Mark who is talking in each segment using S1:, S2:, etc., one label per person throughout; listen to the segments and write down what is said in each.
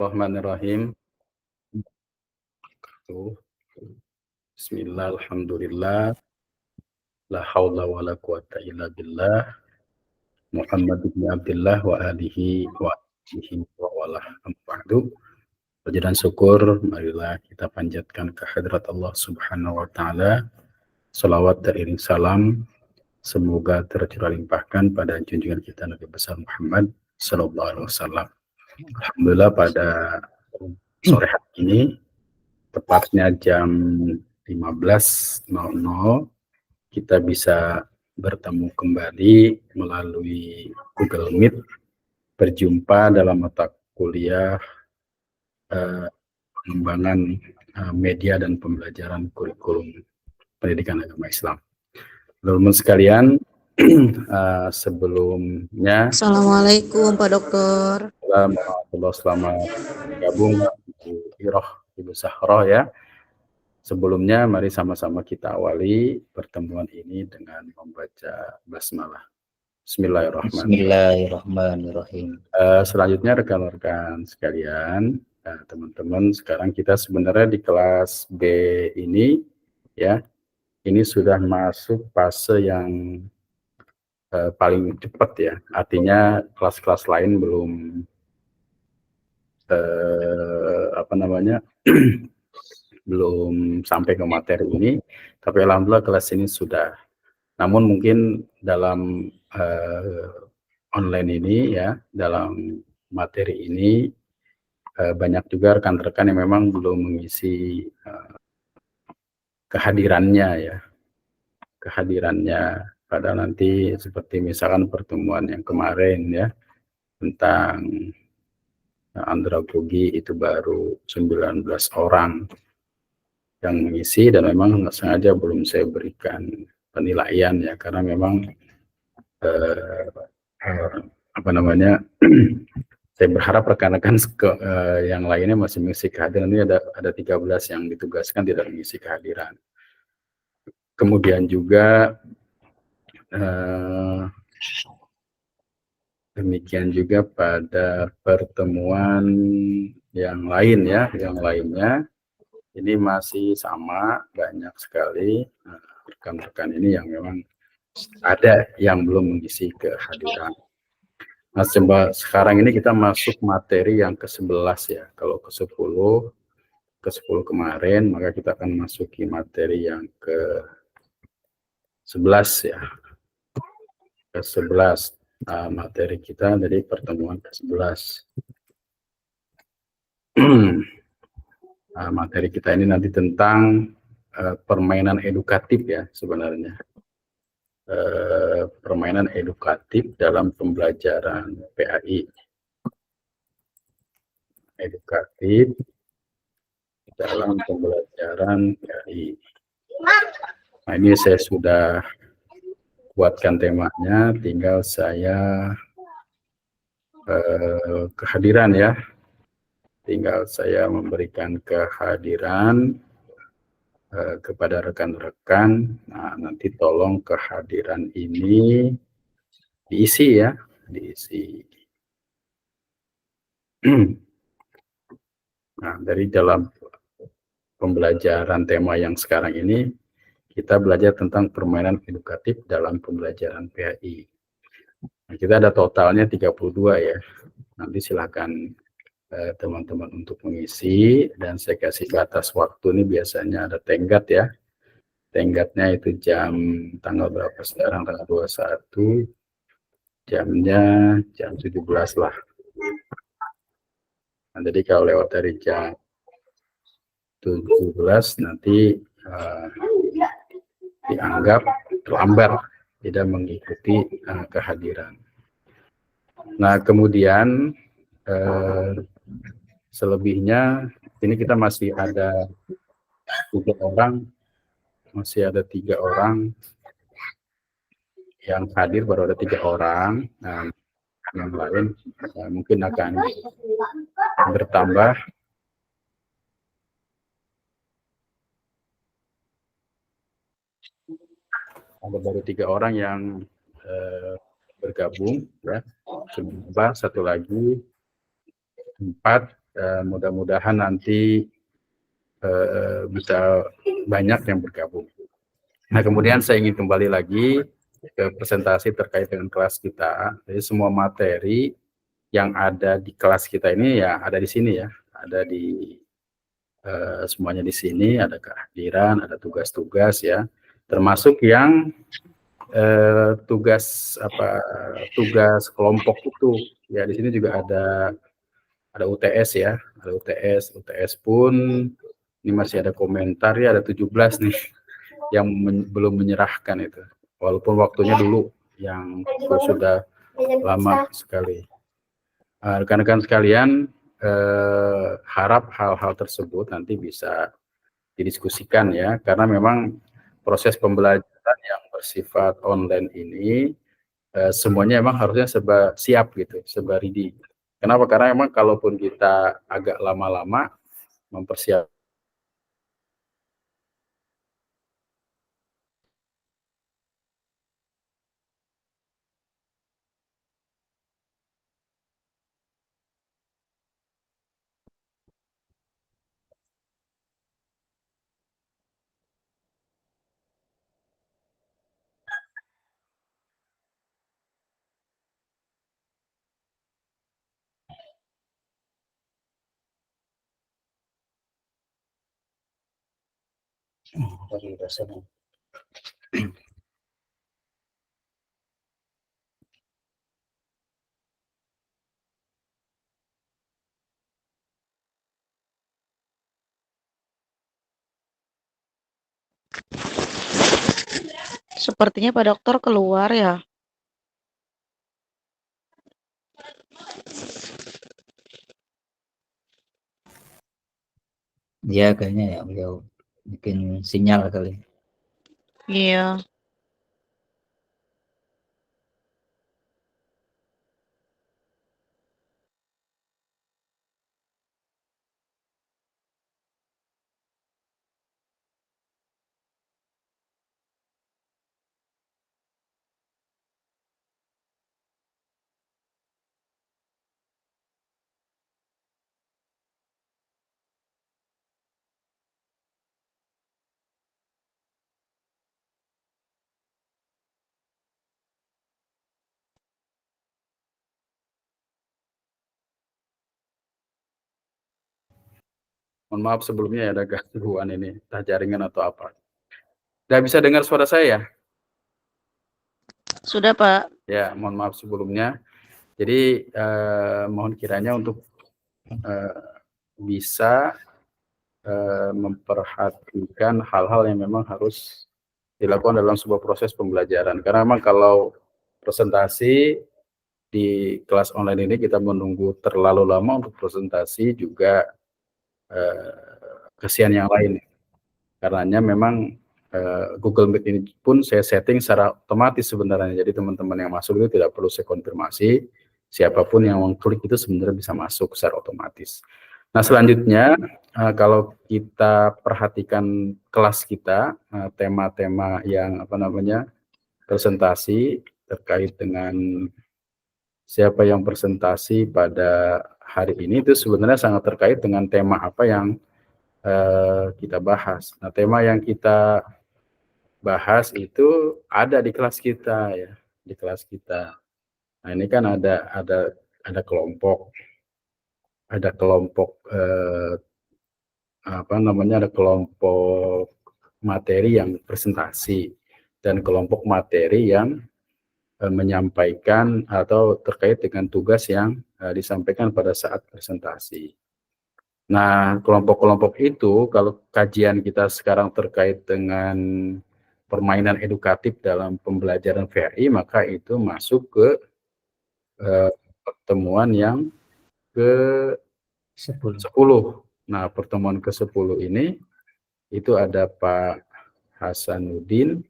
S1: Bismillahirrahmanirrahim. Bismillah, alhamdulillah, la haula wa la quwata illa billah, Muhammad ibn Abdullah wa alihi wa alihi wa walah ba'du. Puji dan syukur marilah kita panjatkan kehadrat Allah Subhanahu wa taala. Salawat dan iring salam semoga tercurah limpahkan pada junjungan kita Nabi besar Muhammad sallallahu alaihi wasallam. Alhamdulillah pada sore hari ini tepatnya jam 15.00 kita bisa bertemu kembali melalui Google Meet, berjumpa dalam mata kuliah pengembangan media dan pembelajaran kurikulum pendidikan agama Islam. Teman-teman sekalian, sebelumnya
S2: Assalamualaikum Pak Dokter.
S1: Selamat bergabung Ibu Sahroh ya. Sebelumnya mari sama-sama kita awali pertemuan ini dengan membaca basmalah.
S3: Bismillahirrahmanirrahim.
S1: Selanjutnya rekan-rekan sekalian, teman-teman, sekarang kita sebenarnya di kelas B ini ya, ini sudah masuk fase yang paling cepat ya. Artinya kelas-kelas lain belum belum sampai ke materi ini, tapi alhamdulillah kelas ini sudah. Namun mungkin dalam online ini ya, dalam materi ini banyak juga rekan-rekan yang memang belum mengisi kehadirannya pada nanti, seperti misalkan pertemuan yang kemarin ya tentang andragogi itu baru 19 orang yang mengisi, dan memang sengaja belum saya berikan penilaian ya, karena memang saya berharap rekan-rekan yang lainnya masih mengisi kehadiran. Ini ada 13 yang ditugaskan tidak mengisi kehadiran. Kemudian juga demikian juga pada pertemuan yang lain ya, yang lainnya ini masih sama, banyak sekali rekan-rekan ini yang memang ada yang belum mengisi kehadiran. Nah, sekarang ini kita masuk materi yang ke-11 ya. Kalau ke-10 kemarin, maka kita akan masuki materi yang ke-11 ya. Ke-11 materi kita dari pertemuan ke-11. Materi kita ini nanti tentang permainan edukatif ya sebenarnya. Permainan edukatif dalam pembelajaran PAI. Edukatif dalam pembelajaran PAI. Nah, ini saya sudah buatkan temanya, tinggal saya kehadiran ya. Tinggal saya memberikan kehadiran kepada rekan-rekan. Nah, nanti tolong kehadiran ini diisi ya, diisi. Nah, dari dalam pembelajaran tema yang sekarang ini, kita belajar tentang permainan edukatif dalam pembelajaran PAI. Nah, kita ada totalnya 32 ya. Nanti silakan teman-teman untuk mengisi, dan saya kasih batas waktu ini biasanya ada tenggat ya. Tenggatnya itu tanggal berapa sekarang, tanggal 21, jamnya jam 17 lah. Nah, jadi kalau lewat dari jam 17 nanti dianggap terlambat, tidak mengikuti kehadiran. Nah, kemudian selebihnya ini kita masih ada 3 orang yang hadir, baru ada 3 orang. Nah, yang lain mungkin akan bertambah. Ada baru 3 orang yang bergabung ya. Coba satu lagi 4 Mudah-mudahan nanti bisa banyak yang bergabung. Nah, kemudian saya ingin kembali lagi ke presentasi terkait dengan kelas kita. Jadi semua materi yang ada di kelas kita ini ya ada di sini ya, ada di semuanya di sini, ada kehadiran, ada tugas-tugas ya, termasuk yang tugas kelompok itu ya, di sini juga ada UTS ya, ada UTS pun ini masih ada komentar ya, ada 17 nih yang belum menyerahkan itu, walaupun waktunya dulu yang sudah lama sekali. Rekan-rekan sekalian, harap hal-hal tersebut nanti bisa didiskusikan ya, karena memang proses pembelajaran yang bersifat online ini semuanya emang harusnya siap gitu, ready. Kenapa? Karena emang kalaupun kita agak lama-lama mempersiapkan,
S2: Sepertinya Pak Dokter keluar ya.
S3: Iya kayaknya ya beliau bikin sinyal kali.
S2: Iya.
S1: mohon maaf sebelumnya ya ada gangguan ini, entah jaringan atau apa. Nggak bisa dengar suara saya ya?
S2: Sudah Pak.
S1: Ya, mohon maaf sebelumnya. Jadi mohon kiranya untuk bisa memperhatikan hal-hal yang memang harus dilakukan dalam sebuah proses pembelajaran. Karena memang kalau presentasi di kelas online ini kita menunggu terlalu lama untuk presentasi juga kasihan yang lain. Karenanya memang Google Meet ini pun saya setting secara otomatis sebenarnya. Jadi teman-teman yang masuk itu tidak perlu saya konfirmasi. Siapapun yang mengklik itu sebenarnya bisa masuk secara otomatis. Nah, selanjutnya kalau kita perhatikan kelas kita, tema-tema yang presentasi terkait dengan siapa yang presentasi pada hari ini itu sebenarnya sangat terkait dengan tema apa yang kita bahas. Nah, tema yang kita bahas itu ada di kelas kita ya, di kelas kita. Nah, ini kan ada kelompok ada kelompok materi yang presentasi dan kelompok materi yang menyampaikan atau terkait dengan tugas yang disampaikan pada saat presentasi. Nah, kelompok-kelompok itu kalau kajian kita sekarang terkait dengan permainan edukatif dalam pembelajaran VRI, maka itu masuk ke pertemuan yang ke-10. Nah, pertemuan ke-10 ini itu ada Pak Hasanuddin,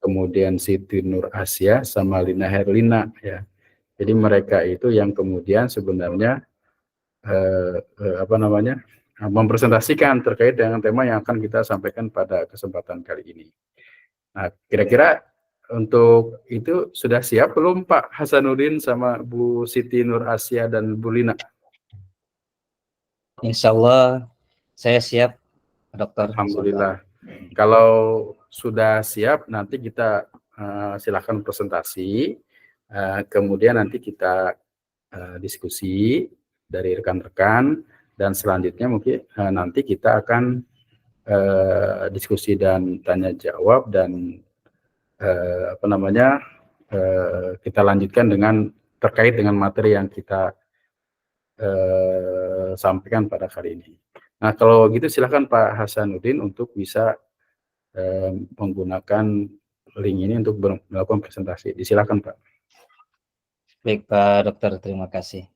S1: kemudian Siti Nur Asia sama Lina Herlina ya. Jadi mereka itu yang kemudian sebenarnya mempresentasikan terkait dengan tema yang akan kita sampaikan pada kesempatan kali ini. Nah, kira-kira untuk itu sudah siap belum Pak Hasanuddin sama Bu Siti Nur Asia dan Bu Lina?
S3: Insya Allah saya siap, dokter.
S1: Alhamdulillah. Kalau sudah siap, nanti kita silakan presentasi. Kemudian nanti kita diskusi dari rekan-rekan, dan selanjutnya mungkin nanti kita akan diskusi dan tanya jawab, dan kita lanjutkan dengan terkait dengan materi yang kita sampaikan pada kali ini. Nah, kalau gitu silakan Pak Hasanuddin untuk bisa menggunakan link ini untuk melakukan presentasi. Disilakan Pak.
S3: Baik Pak Dokter, terima kasih.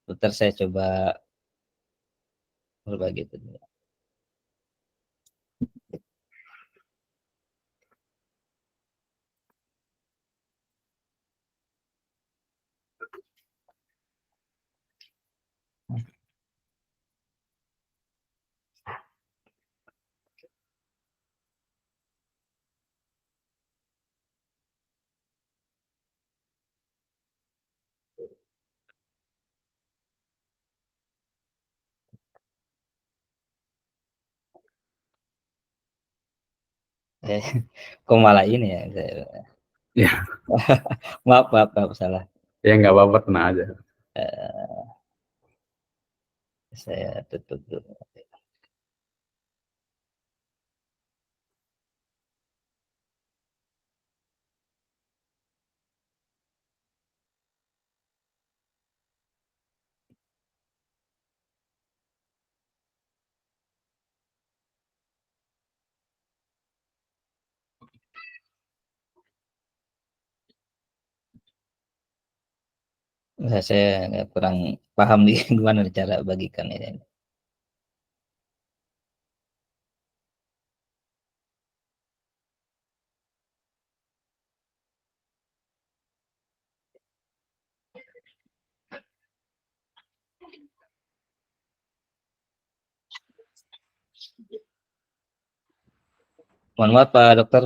S3: Dokter, saya coba berbagi dulu. Kok malah ini ya?
S1: Ya.
S3: Maaf salah.
S1: Ya nggak apa-apa, tenang aja.
S3: Saya tutup dulu. Saya kurang paham nih gimana cara bagikan ini. Mohon maaf Pak Dokter.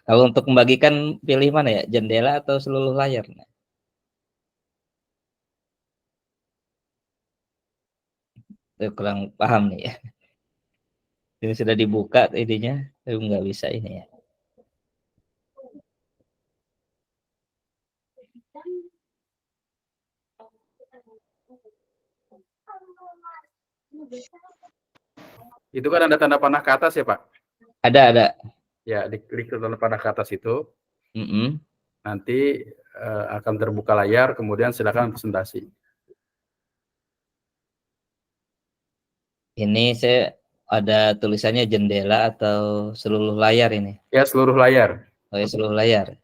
S3: Kalau untuk membagikan pilih mana ya? Jendela atau seluruh layar? Saya kurang paham nih ya. Ini sudah dibuka idenya, tapi nggak bisa ini ya.
S1: Itu kan ada tanda panah ke atas ya Pak?
S3: Ada.
S1: Ya, diklik tanda panah ke atas itu. Nanti akan terbuka layar, kemudian silakan presentasi.
S3: Ini saya ada tulisannya jendela atau seluruh layar ini?
S1: Ya, seluruh layar.
S3: Oh ya, seluruh layar.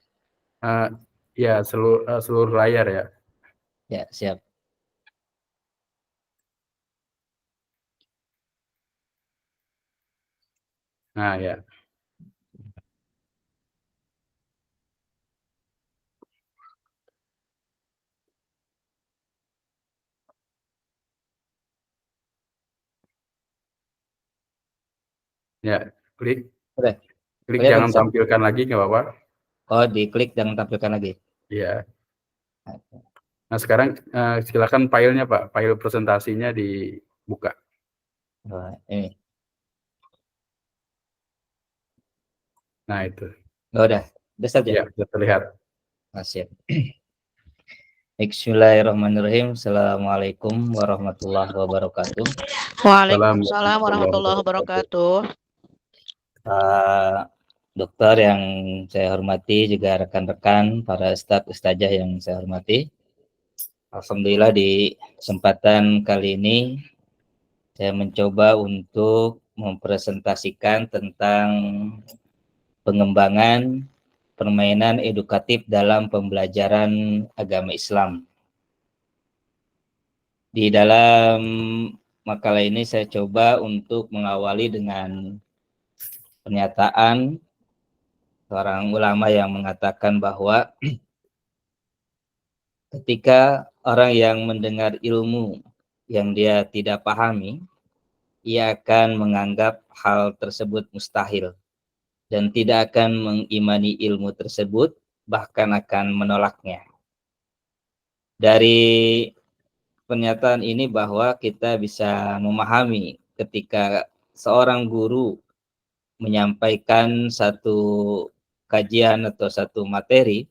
S1: Ya, seluruh layar ya.
S3: Ya, siap.
S1: Nah, ya. Ya, klik.
S3: Udah.
S1: Klik,
S3: Kelihatan,
S1: jangan tampilkan lagi, nggak apa-apa.
S3: Oh, diklik jangan tampilkan lagi.
S1: Iya. Nah, sekarang silakan filenya Pak, file presentasinya dibuka.
S3: Oh, ini.
S1: Nah, itu.
S3: Oh, udah saja.
S1: Ya, sudah terlihat.
S3: Siap. Bismillahirrahmanirrahim. Assalamualaikum warahmatullahi wabarakatuh.
S2: Waalaikumsalam warahmatullahi wabarakatuh.
S3: Dokter yang saya hormati, juga rekan-rekan para staf ustazah yang saya hormati. Alhamdulillah di kesempatan kali ini saya mencoba untuk mempresentasikan tentang pengembangan permainan edukatif dalam pembelajaran agama Islam. Di dalam makalah ini saya coba untuk mengawali dengan pernyataan seorang ulama yang mengatakan bahwa ketika orang yang mendengar ilmu yang dia tidak pahami, ia akan menganggap hal tersebut mustahil dan tidak akan mengimani ilmu tersebut, bahkan akan menolaknya. Dari pernyataan ini bahwa kita bisa memahami ketika seorang guru menyampaikan satu kajian atau satu materi,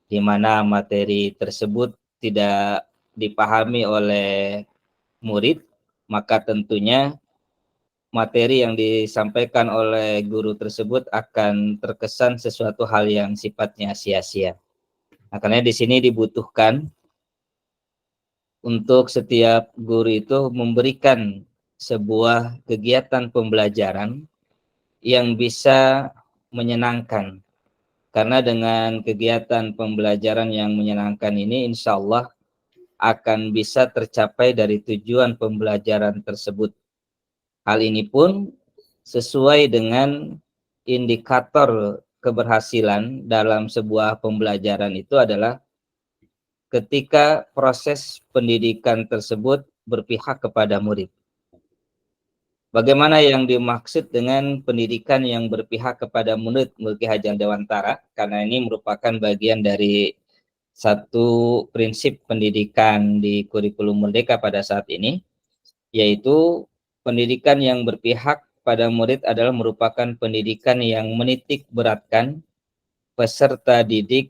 S3: di mana materi tersebut tidak dipahami oleh murid, maka tentunya materi yang disampaikan oleh guru tersebut akan terkesan sesuatu hal yang sifatnya sia-sia. Nah, karena di sini dibutuhkan untuk setiap guru itu memberikan sebuah kegiatan pembelajaran yang bisa menyenangkan. Karena dengan kegiatan pembelajaran yang menyenangkan ini, insya Allah akan bisa tercapai dari tujuan pembelajaran tersebut. Hal ini pun sesuai dengan indikator keberhasilan dalam sebuah pembelajaran itu adalah ketika proses pendidikan tersebut berpihak kepada murid. Bagaimana yang dimaksud dengan pendidikan yang berpihak kepada murid Mulki Hajang Dewantara? Karena ini merupakan bagian dari satu prinsip pendidikan di kurikulum Merdeka pada saat ini, yaitu pendidikan yang berpihak pada murid adalah merupakan pendidikan yang menitik beratkan peserta didik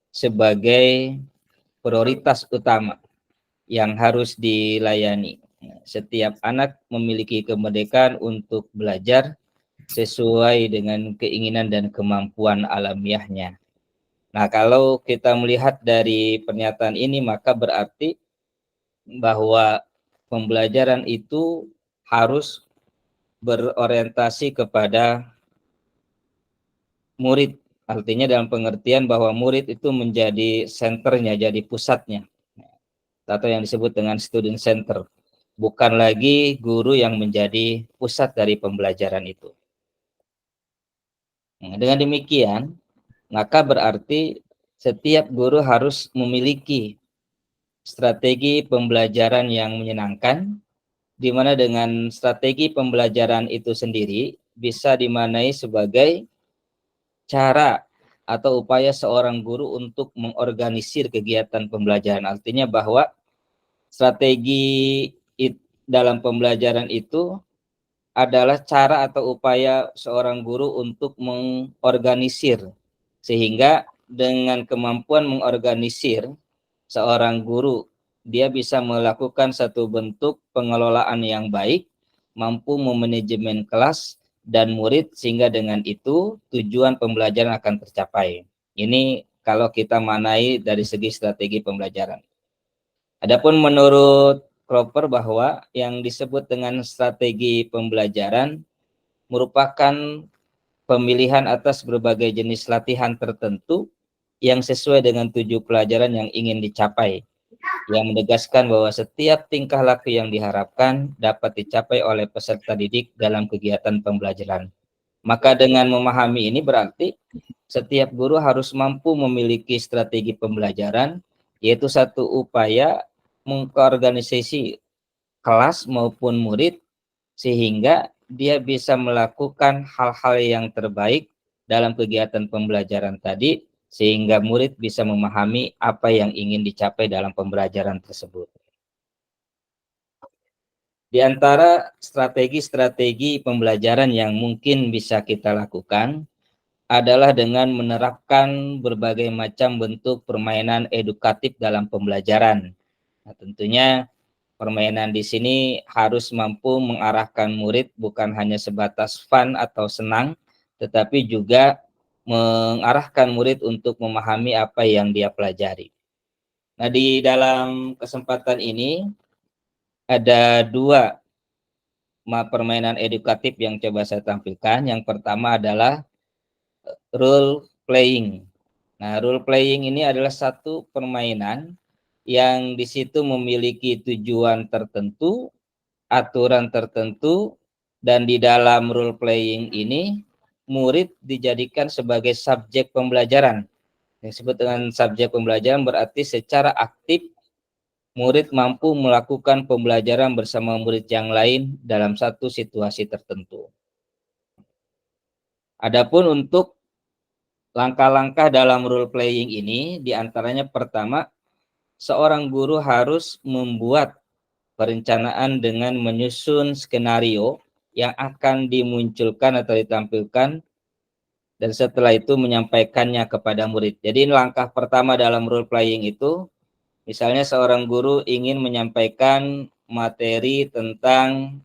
S3: sebagai prioritas utama yang harus dilayani. Setiap anak memiliki kemerdekaan untuk belajar sesuai dengan keinginan dan kemampuan alamiahnya. Nah, kalau kita melihat dari pernyataan ini, maka berarti bahwa pembelajaran itu harus berorientasi kepada murid. Artinya dalam pengertian bahwa murid itu menjadi senternya, jadi pusatnya. Atau yang disebut dengan student center. Bukan lagi guru yang menjadi pusat dari pembelajaran itu. Nah, dengan demikian, maka berarti setiap guru harus memiliki strategi pembelajaran yang menyenangkan, di mana dengan strategi pembelajaran itu sendiri bisa dimaknai sebagai cara atau upaya seorang guru untuk mengorganisir kegiatan pembelajaran. Artinya bahwa strategi dalam pembelajaran itu adalah cara atau upaya seorang guru untuk mengorganisir, sehingga dengan kemampuan mengorganisir seorang guru, dia bisa melakukan satu bentuk pengelolaan yang baik, mampu memanajemen kelas dan murid, sehingga dengan itu tujuan pembelajaran akan tercapai. Ini kalau kita manai dari segi strategi pembelajaran. Adapun menurut Cropper bahwa yang disebut dengan strategi pembelajaran merupakan pemilihan atas berbagai jenis latihan tertentu yang sesuai dengan tujuan pelajaran yang ingin dicapai, yang menegaskan bahwa setiap tingkah laku yang diharapkan dapat dicapai oleh peserta didik dalam kegiatan pembelajaran. Maka dengan memahami ini berarti setiap guru harus mampu memiliki strategi pembelajaran, yaitu satu upaya mengorganisasi kelas maupun murid sehingga dia bisa melakukan hal-hal yang terbaik dalam kegiatan pembelajaran tadi, sehingga murid bisa memahami apa yang ingin dicapai dalam pembelajaran tersebut. Di antara strategi-strategi pembelajaran yang mungkin bisa kita lakukan adalah dengan menerapkan berbagai macam bentuk permainan edukatif dalam pembelajaran. Nah, tentunya permainan di sini harus mampu mengarahkan murid bukan hanya sebatas fun atau senang, tetapi juga mengarahkan murid untuk memahami apa yang dia pelajari. Nah, di dalam kesempatan ini ada dua permainan edukatif yang coba saya tampilkan. Yang pertama adalah role playing. Nah, role playing ini adalah satu permainan yang di situ memiliki tujuan tertentu, aturan tertentu, dan di dalam role playing ini murid dijadikan sebagai subjek pembelajaran. Yang disebut dengan subjek pembelajaran berarti secara aktif murid mampu melakukan pembelajaran bersama murid yang lain dalam satu situasi tertentu. Adapun untuk langkah-langkah dalam role playing ini, diantaranya pertama, seorang guru harus membuat perencanaan dengan menyusun skenario yang akan dimunculkan atau ditampilkan, dan setelah itu menyampaikannya kepada murid. Jadi langkah pertama dalam role playing itu, misalnya seorang guru ingin menyampaikan materi tentang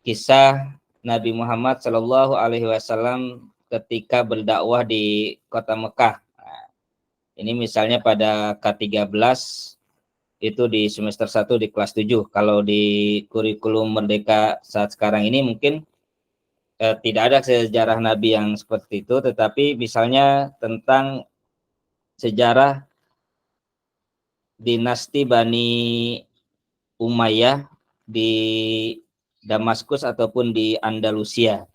S3: kisah Nabi Muhammad Shallallahu Alaihi Wasallam ketika berdakwah di kota Mekah. Nah, ini misalnya pada K13 itu di semester 1 di kelas 7. Kalau di kurikulum Merdeka saat sekarang ini mungkin tidak ada sejarah Nabi yang seperti itu, tetapi misalnya tentang sejarah dinasti Bani Umayyah di Damaskus ataupun di Andalusia.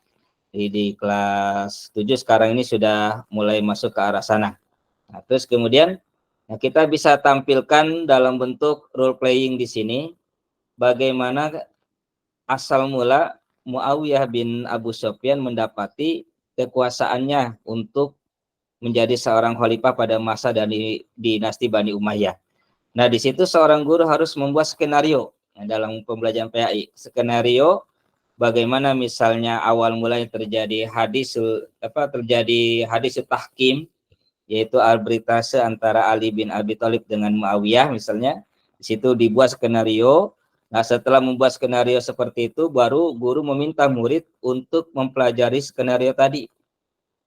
S3: Di kelas 7 sekarang ini sudah mulai masuk ke arah sana. Nah, terus kemudian kita bisa tampilkan dalam bentuk role playing di sini bagaimana asal mula Muawiyah bin Abu Sufyan mendapati kekuasaannya untuk menjadi seorang khalifah pada masa dari dinasti Bani Umayyah. Nah, di situ seorang guru harus membuat skenario dalam pembelajaran PAI. Skenario bagaimana misalnya awal mulanya terjadi hadis tahkim, yaitu arbitrase antara Ali bin Abi Thalib dengan Muawiyah misalnya. Di situ dibuat skenario. Nah, setelah membuat skenario seperti itu, baru guru meminta murid untuk mempelajari skenario tadi.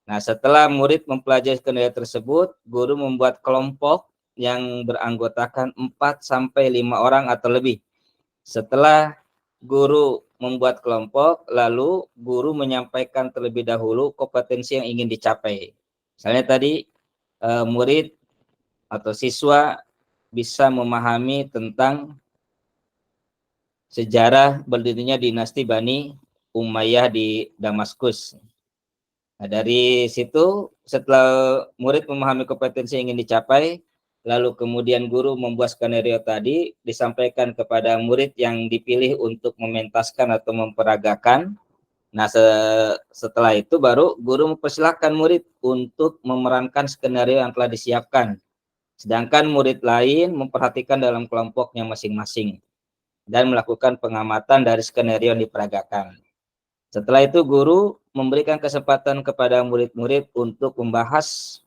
S3: Nah, setelah murid mempelajari skenario tersebut, guru membuat kelompok yang beranggotakan 4-5 orang atau lebih. Setelah guru membuat kelompok, lalu guru menyampaikan terlebih dahulu kompetensi yang ingin dicapai. Misalnya tadi murid atau siswa bisa memahami tentang sejarah berdirinya dinasti Bani Umayyah di Damaskus. Nah, dari situ setelah murid memahami kompetensi yang ingin dicapai, lalu kemudian guru membuat skenario tadi, disampaikan kepada murid yang dipilih untuk mementaskan atau memperagakan. Nah, setelah itu baru guru mempersilahkan murid untuk memerankan skenario yang telah disiapkan. Sedangkan murid lain memperhatikan dalam kelompoknya masing-masing dan melakukan pengamatan dari skenario yang diperagakan. Setelah itu guru memberikan kesempatan kepada murid-murid untuk membahas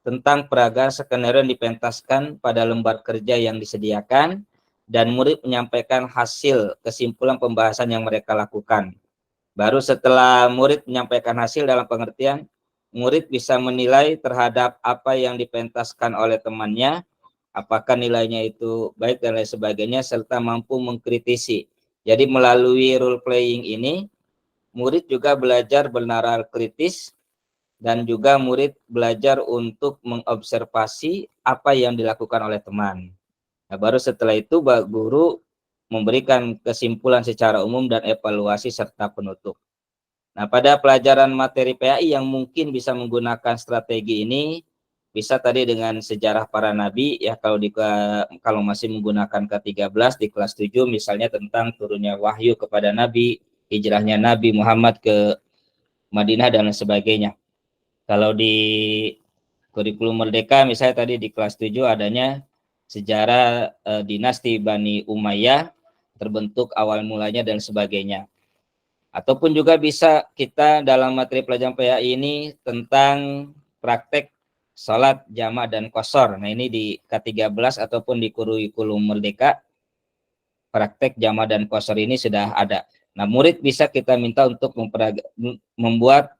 S3: tentang peragaan skenario yang dipentaskan pada lembar kerja yang disediakan, dan murid menyampaikan hasil kesimpulan pembahasan yang mereka lakukan. Baru setelah murid menyampaikan hasil dalam pengertian, murid bisa menilai terhadap apa yang dipentaskan oleh temannya, apakah nilainya itu baik dan lain sebagainya, serta mampu mengkritisi. Jadi melalui role playing ini, murid juga belajar bernalar kritis, dan juga murid belajar untuk mengobservasi apa yang dilakukan oleh teman. Nah, baru setelah itu guru memberikan kesimpulan secara umum dan evaluasi serta penutup. Nah, pada pelajaran materi PAI yang mungkin bisa menggunakan strategi ini, bisa tadi dengan sejarah para nabi, ya kalau masih menggunakan K13 di kelas 7 misalnya tentang turunnya wahyu kepada nabi, hijrahnya Nabi Muhammad ke Madinah dan lain sebagainya. Kalau di kurikulum Merdeka misalnya tadi di kelas 7 adanya sejarah dinasti Bani Umayyah, terbentuk awal mulanya dan sebagainya. Ataupun juga bisa kita dalam materi pelajaran PAI ini tentang praktek sholat jamaah dan qashar. Nah, ini di K13 ataupun di kurikulum Merdeka, praktek jamaah dan qashar ini sudah ada. Nah, murid bisa kita minta untuk membuat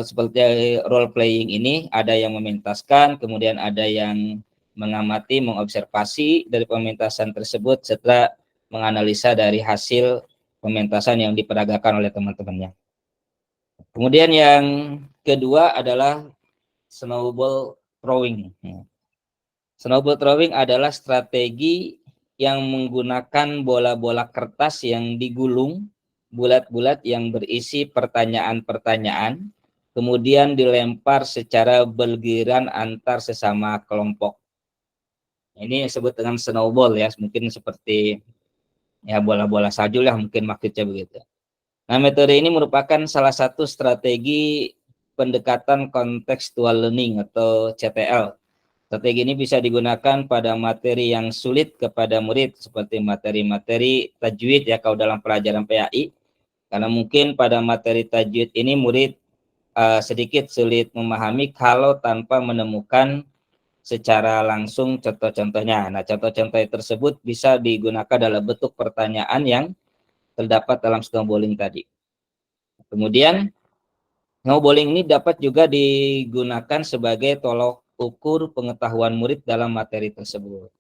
S3: seperti role playing ini, ada yang mementaskan, kemudian ada yang mengamati, mengobservasi dari pementasan tersebut, setelah menganalisa dari hasil pementasan yang diperagakan oleh teman-temannya. Kemudian yang kedua adalah snowball throwing. Snowball throwing adalah strategi yang menggunakan bola-bola kertas yang digulung bulat-bulat yang berisi pertanyaan-pertanyaan, kemudian dilempar secara bergiliran antar sesama kelompok. Ini disebut dengan snowball ya, mungkin seperti ya bola-bola salju lah mungkin maksudnya begitu. Nah, metode ini merupakan salah satu strategi pendekatan contextual learning atau CTL. Strategi ini bisa digunakan pada materi yang sulit kepada murid seperti materi-materi tajwid ya kalau dalam pelajaran PAI. Karena mungkin pada materi tajwid ini murid sedikit sulit memahami kalau tanpa menemukan secara langsung contoh-contohnya. Nah, contoh-contoh tersebut bisa digunakan dalam bentuk pertanyaan yang terdapat dalam snowballing tadi. Kemudian snowballing ini dapat juga digunakan sebagai tolok ukur pengetahuan murid dalam materi tersebut.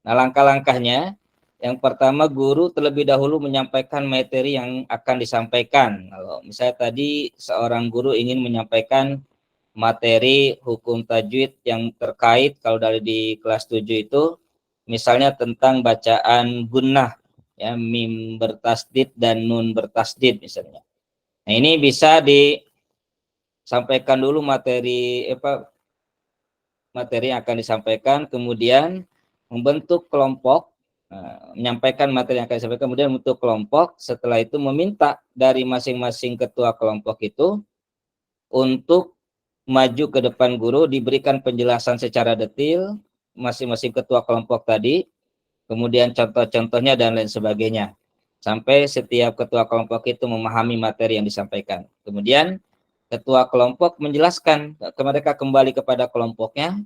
S3: Nah, langkah-langkahnya, yang pertama guru terlebih dahulu menyampaikan materi yang akan disampaikan. Kalau misalnya tadi seorang guru ingin menyampaikan materi hukum tajwid yang terkait, kalau dari di kelas 7 itu, misalnya tentang bacaan gunnah, ya, mim bertasdid dan nun bertasdid misalnya. Nah, ini bisa disampaikan dulu materi yang akan disampaikan, kemudian membentuk kelompok, menyampaikan materi yang akan disampaikan, kemudian membentuk kelompok. Setelah itu meminta dari masing-masing ketua kelompok itu untuk maju ke depan guru, diberikan penjelasan secara detail masing-masing ketua kelompok tadi, kemudian contoh-contohnya dan lain sebagainya, sampai setiap ketua kelompok itu memahami materi yang disampaikan. Kemudian ketua kelompok menjelaskan, mereka kembali kepada kelompoknya,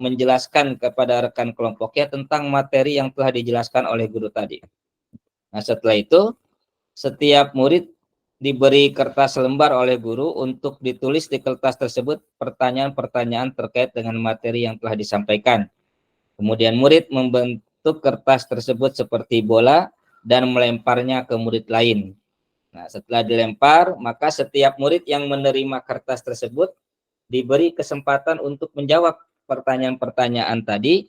S3: menjelaskan kepada rekan kelompoknya tentang materi yang telah dijelaskan oleh guru tadi. Nah, setelah itu setiap murid diberi kertas lembar oleh guru untuk ditulis di kertas tersebut pertanyaan-pertanyaan terkait dengan materi yang telah disampaikan. Kemudian murid membentuk kertas tersebut seperti bola dan melemparnya ke murid lain. Nah, setelah dilempar, maka setiap murid yang menerima kertas tersebut diberi kesempatan untuk menjawab pertanyaan-pertanyaan tadi,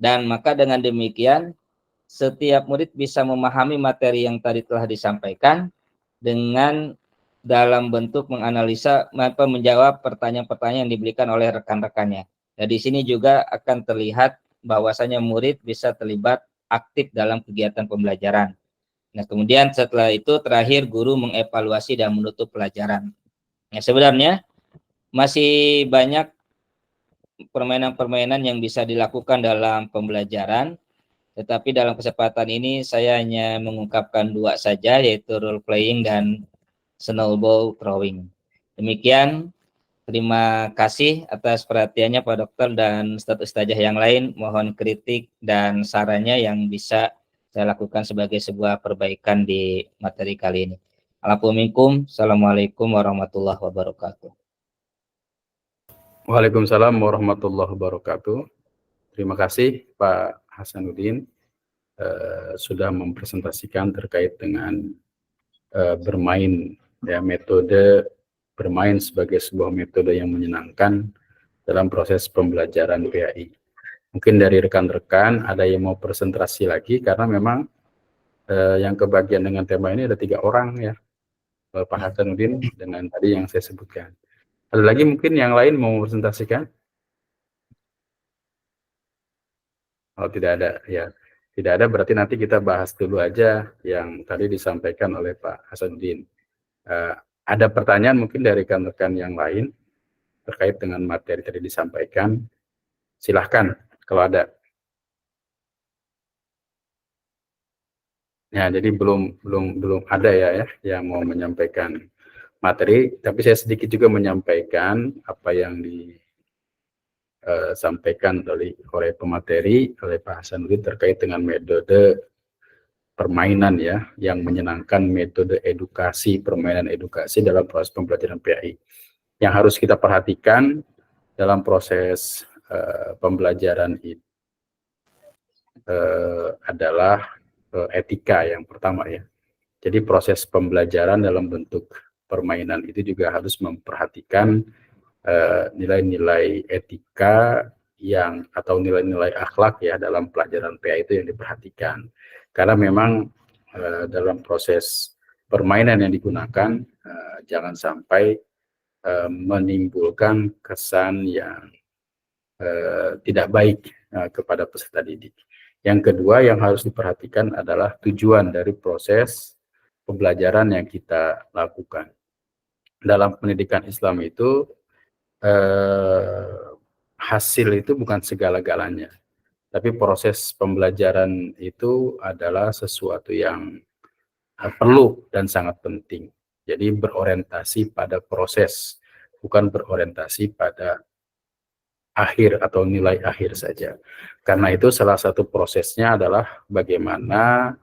S3: dan maka dengan demikian setiap murid bisa memahami materi yang tadi telah disampaikan dengan dalam bentuk menganalisa menjawab pertanyaan-pertanyaan yang diberikan oleh rekan-rekannya. Nah, di sini juga akan terlihat bahwasanya murid bisa terlibat aktif dalam kegiatan pembelajaran. Nah, kemudian setelah itu terakhir guru mengevaluasi dan menutup pelajaran. Nah, sebenarnya masih banyak permainan-permainan yang bisa dilakukan dalam pembelajaran, tetapi dalam kesempatan ini saya hanya mengungkapkan 2 saja, yaitu role playing dan snowball throwing. Demikian, terima kasih atas perhatiannya Pak Dokter dan Ustadz-Ustadzah yang lain. Mohon kritik dan sarannya yang bisa saya lakukan sebagai sebuah perbaikan di materi kali ini. Assalamualaikum warahmatullahi wabarakatuh.
S1: Waalaikumsalam warahmatullahi wabarakatuh. Terima kasih Pak Hasanuddin sudah mempresentasikan terkait dengan bermain, ya, metode bermain sebagai sebuah metode yang menyenangkan dalam proses pembelajaran PAI. Mungkin dari rekan-rekan ada yang mau presentasi lagi, karena memang yang kebagian dengan tema ini ada 3 orang ya, Pak Hasanuddin dengan tadi yang saya sebutkan. Ada lagi mungkin yang lain mau presentasikan? Oh, tidak ada ya. Tidak ada, berarti nanti kita bahas dulu aja yang tadi disampaikan oleh Pak Hasanuddin. Ada pertanyaan mungkin dari rekan-rekan yang lain terkait dengan materi tadi disampaikan? Silahkan kalau ada. Ya, jadi belum ada ya yang mau menyampaikan materi, tapi saya sedikit juga menyampaikan apa yang disampaikan oleh pemateri, oleh Pak Hasanuddin terkait dengan metode permainan ya, yang menyenangkan, metode edukasi, permainan edukasi dalam proses pembelajaran PAI. Yang harus kita perhatikan dalam proses pembelajaran itu adalah etika yang pertama ya. Jadi proses pembelajaran dalam bentuk permainan itu juga harus memperhatikan nilai-nilai etika atau nilai-nilai akhlak ya dalam pelajaran PA itu yang diperhatikan. Karena memang dalam proses permainan yang digunakan jangan sampai menimbulkan kesan yang tidak baik kepada peserta didik. Yang kedua yang harus diperhatikan adalah tujuan dari proses pembelajaran yang kita lakukan. Dalam pendidikan Islam itu hasil itu bukan segala-galanya, tapi proses pembelajaran itu adalah sesuatu yang perlu dan sangat penting. Jadi berorientasi pada proses, bukan berorientasi pada akhir atau nilai akhir saja. Karena itu salah satu prosesnya adalah bagaimana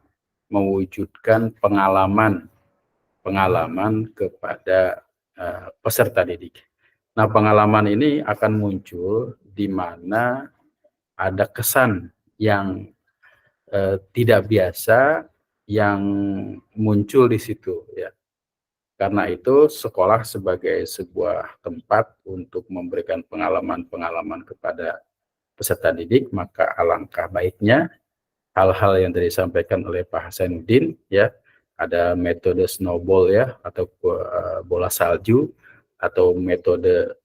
S1: mewujudkan pengalaman kepada peserta didik. Nah, pengalaman ini akan muncul di mana ada kesan yang tidak biasa yang muncul di situ, ya. Karena itu sekolah sebagai sebuah tempat untuk memberikan pengalaman-pengalaman kepada peserta didik, maka alangkah baiknya hal-hal yang tadi disampaikan oleh Pak Hasanuddin, ya, ada metode snowball, ya, atau bola salju, atau metode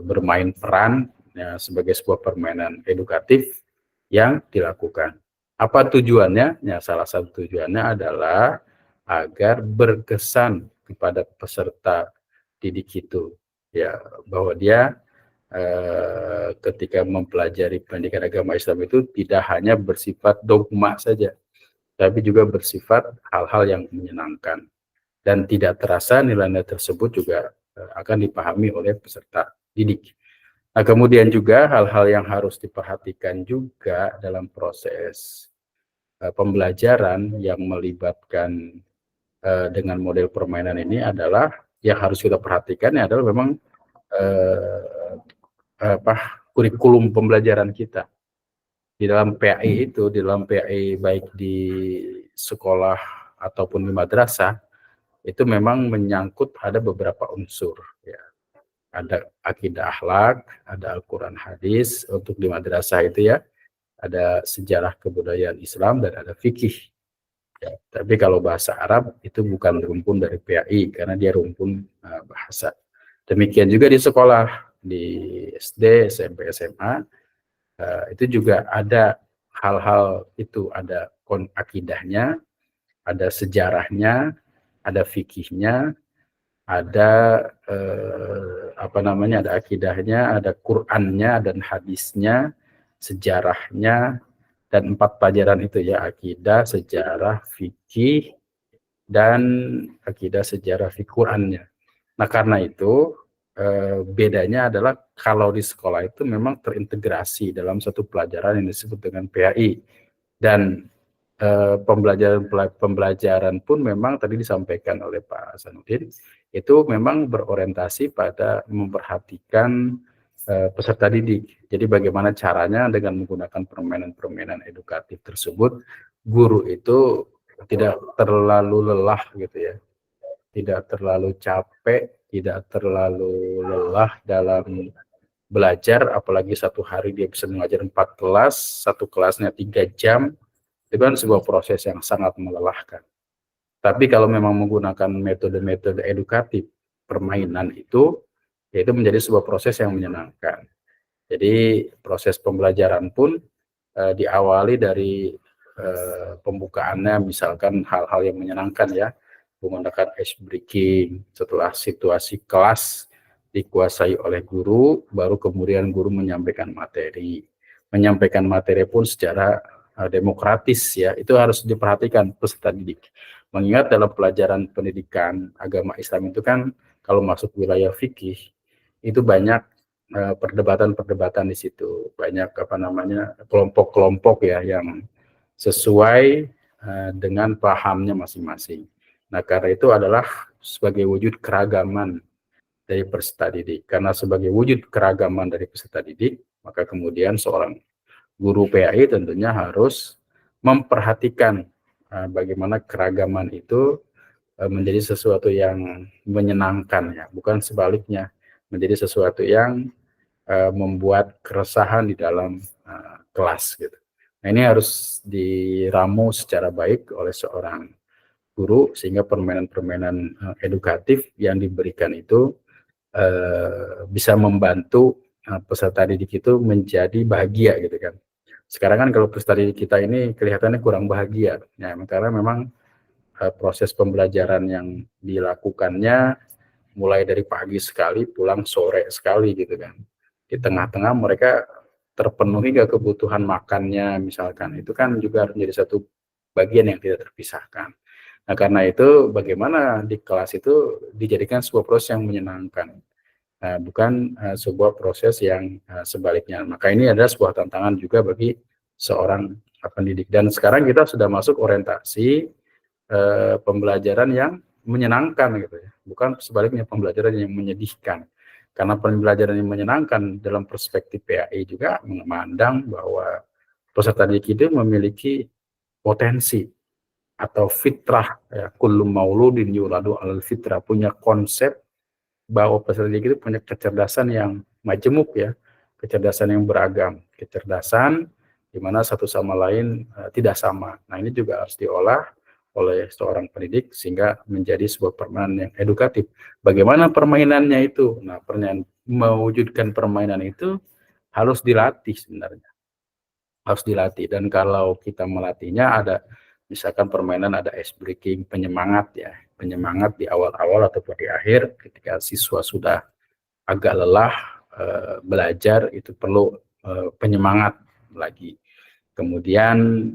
S1: bermain peran, ya, sebagai sebuah permainan edukatif yang dilakukan. Apa tujuannya? Ya, salah satu tujuannya adalah agar berkesan kepada peserta didik itu, ya, bahwa dia ketika mempelajari pendidikan agama Islam itu tidak hanya bersifat dogma saja, tapi juga bersifat hal-hal yang menyenangkan, dan tidak terasa nilai-nilai tersebut juga akan dipahami oleh peserta didik. Nah, kemudian juga hal-hal yang harus diperhatikan juga dalam proses pembelajaran yang melibatkan dengan model permainan ini adalah yang harus kita perhatikan adalah memang kurikulum pembelajaran kita di dalam PAI itu, di dalam PAI baik di sekolah ataupun di madrasah itu memang menyangkut ada beberapa unsur, ya. Ada akidah akhlak, ada Al-Quran hadis untuk di madrasah itu, ya, ada sejarah kebudayaan Islam, dan ada fikih. Ya, tapi kalau bahasa Arab itu bukan rumpun dari PAI karena dia rumpun bahasa. Demikian juga di sekolah, di SD, SMP, SMA, itu juga ada hal-hal itu, ada akidahnya, ada sejarahnya, ada fikihnya, ada ada akidahnya, ada Qur'annya dan hadisnya, sejarahnya, dan 4 pelajaran itu, ya, akidah, sejarah, fikih, dan akidah, sejarah, fikih, Qur'annya. Nah, karena itu bedanya adalah kalau di sekolah itu memang terintegrasi dalam satu pelajaran yang disebut dengan PAI, dan pembelajaran pun memang tadi disampaikan oleh Pak Hasanuddin itu memang berorientasi pada memperhatikan peserta didik. Jadi bagaimana caranya dengan menggunakan permainan-permainan edukatif tersebut, guru itu tidak terlalu lelah, gitu, ya, tidak terlalu capek, tidak terlalu lelah dalam belajar, apalagi satu hari dia bisa mengajar 4 kelas, satu kelasnya 3 jam, itu kan sebuah proses yang sangat melelahkan. Tapi kalau memang menggunakan metode-metode edukatif, permainan itu, yaitu menjadi sebuah proses yang menyenangkan. Jadi proses pembelajaran pun diawali dari pembukaannya, misalkan hal-hal yang menyenangkan, ya, menggunakan ice breaking, setelah situasi kelas dikuasai oleh guru, baru kemudian guru menyampaikan materi. Menyampaikan materi pun secara demokratis, ya, itu harus diperhatikan peserta didik. Mengingat dalam pelajaran pendidikan agama Islam itu kan kalau masuk wilayah fikih itu banyak perdebatan-perdebatan di situ, banyak kelompok-kelompok, ya, yang sesuai dengan pahamnya masing-masing. Nah, karena itu adalah sebagai wujud keragaman dari peserta didik. Karena sebagai wujud keragaman dari peserta didik, maka kemudian seorang guru PAI tentunya harus memperhatikan bagaimana keragaman itu menjadi sesuatu yang menyenangkan, ya, bukan sebaliknya menjadi sesuatu yang membuat keresahan di dalam kelas, gitu. Nah, ini harus diramu secara baik oleh seorang guru sehingga permainan-permainan edukatif yang diberikan itu bisa membantu peserta didik itu menjadi bahagia, gitu kan. Sekarang kan kalau peserta didik kita ini kelihatannya kurang bahagia, ya, karena memang proses pembelajaran yang dilakukannya mulai dari pagi sekali pulang sore sekali, gitu kan. di tengah-tengah mereka terpenuhi nggak kebutuhan makannya misalkan, itu kan juga harus menjadi satu bagian yang tidak terpisahkan. Nah karena itu bagaimana di kelas itu dijadikan sebuah proses yang menyenangkan, bukan sebuah proses yang sebaliknya. Maka ini adalah sebuah tantangan juga bagi seorang pendidik. Dan sekarang kita sudah masuk orientasi pembelajaran yang menyenangkan gitu ya, bukan sebaliknya pembelajaran yang menyedihkan. Karena pembelajaran yang menyenangkan dalam perspektif PAI juga memandang bahwa peserta didik itu memiliki potensi atau fitrah, ya, kullu mauludin yuladu alal fitrah, punya konsep bahwa peserta didik itu punya kecerdasan yang majemuk ya, kecerdasan yang beragam, kecerdasan di mana satu sama lain tidak sama. Nah ini juga harus diolah oleh seorang pendidik sehingga menjadi sebuah permainan yang edukatif. Bagaimana permainannya itu? Nah, mewujudkan permainan itu harus dilatih sebenarnya. Harus dilatih, dan kalau kita melatihnya ada misalkan permainan ada ice breaking, penyemangat ya. Penyemangat di awal-awal atau di akhir ketika siswa sudah agak lelah belajar, itu perlu penyemangat lagi. Kemudian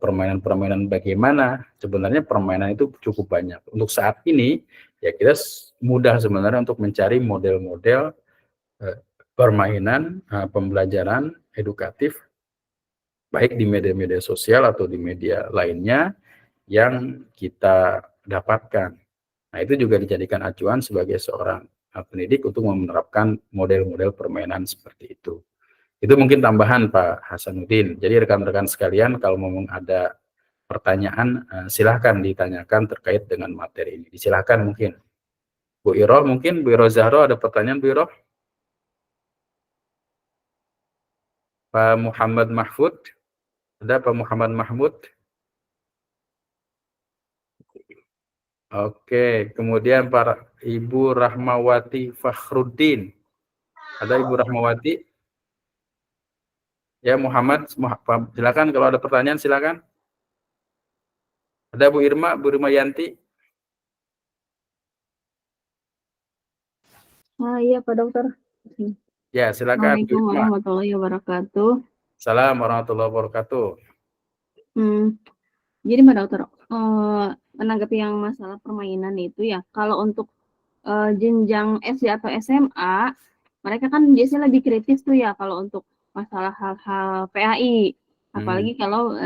S1: permainan-permainan bagaimana, sebenarnya permainan itu cukup banyak. Untuk saat ini ya kita mudah sebenarnya untuk mencari model-model permainan pembelajaran edukatif baik di media-media sosial atau di media lainnya yang kita dapatkan. Nah itu juga dijadikan acuan sebagai seorang pendidik untuk menerapkan model-model permainan seperti itu. Itu mungkin tambahan Pak Hasanuddin. Jadi rekan-rekan sekalian kalau memang ada pertanyaan silahkan ditanyakan terkait dengan materi ini. Silahkan mungkin. Bu Iro mungkin, Bu Iro Zahro ada pertanyaan Bu Iro? Pak Muhammad Mahfud, ada Pak Muhammad Mahmud? Oke, kemudian para Ibu Rahmawati Fakhruddin. Ada Ibu Rahmawati? Ya Muhammad, silakan kalau ada pertanyaan silakan. Ada Bu Irma Yanti?
S2: Iya Pak Dokter.
S1: Ya silakan.
S2: Assalamualaikum warahmatullahi wabarakatuh.
S1: Assalamualaikum warahmatullahi wabarakatuh.
S2: Jadi Pak Dokter, menanggapi yang masalah permainan itu ya, kalau untuk jenjang SD atau SMA, mereka kan biasanya lebih kritis tuh ya kalau untuk masalah hal-hal PAI. Apalagi kalau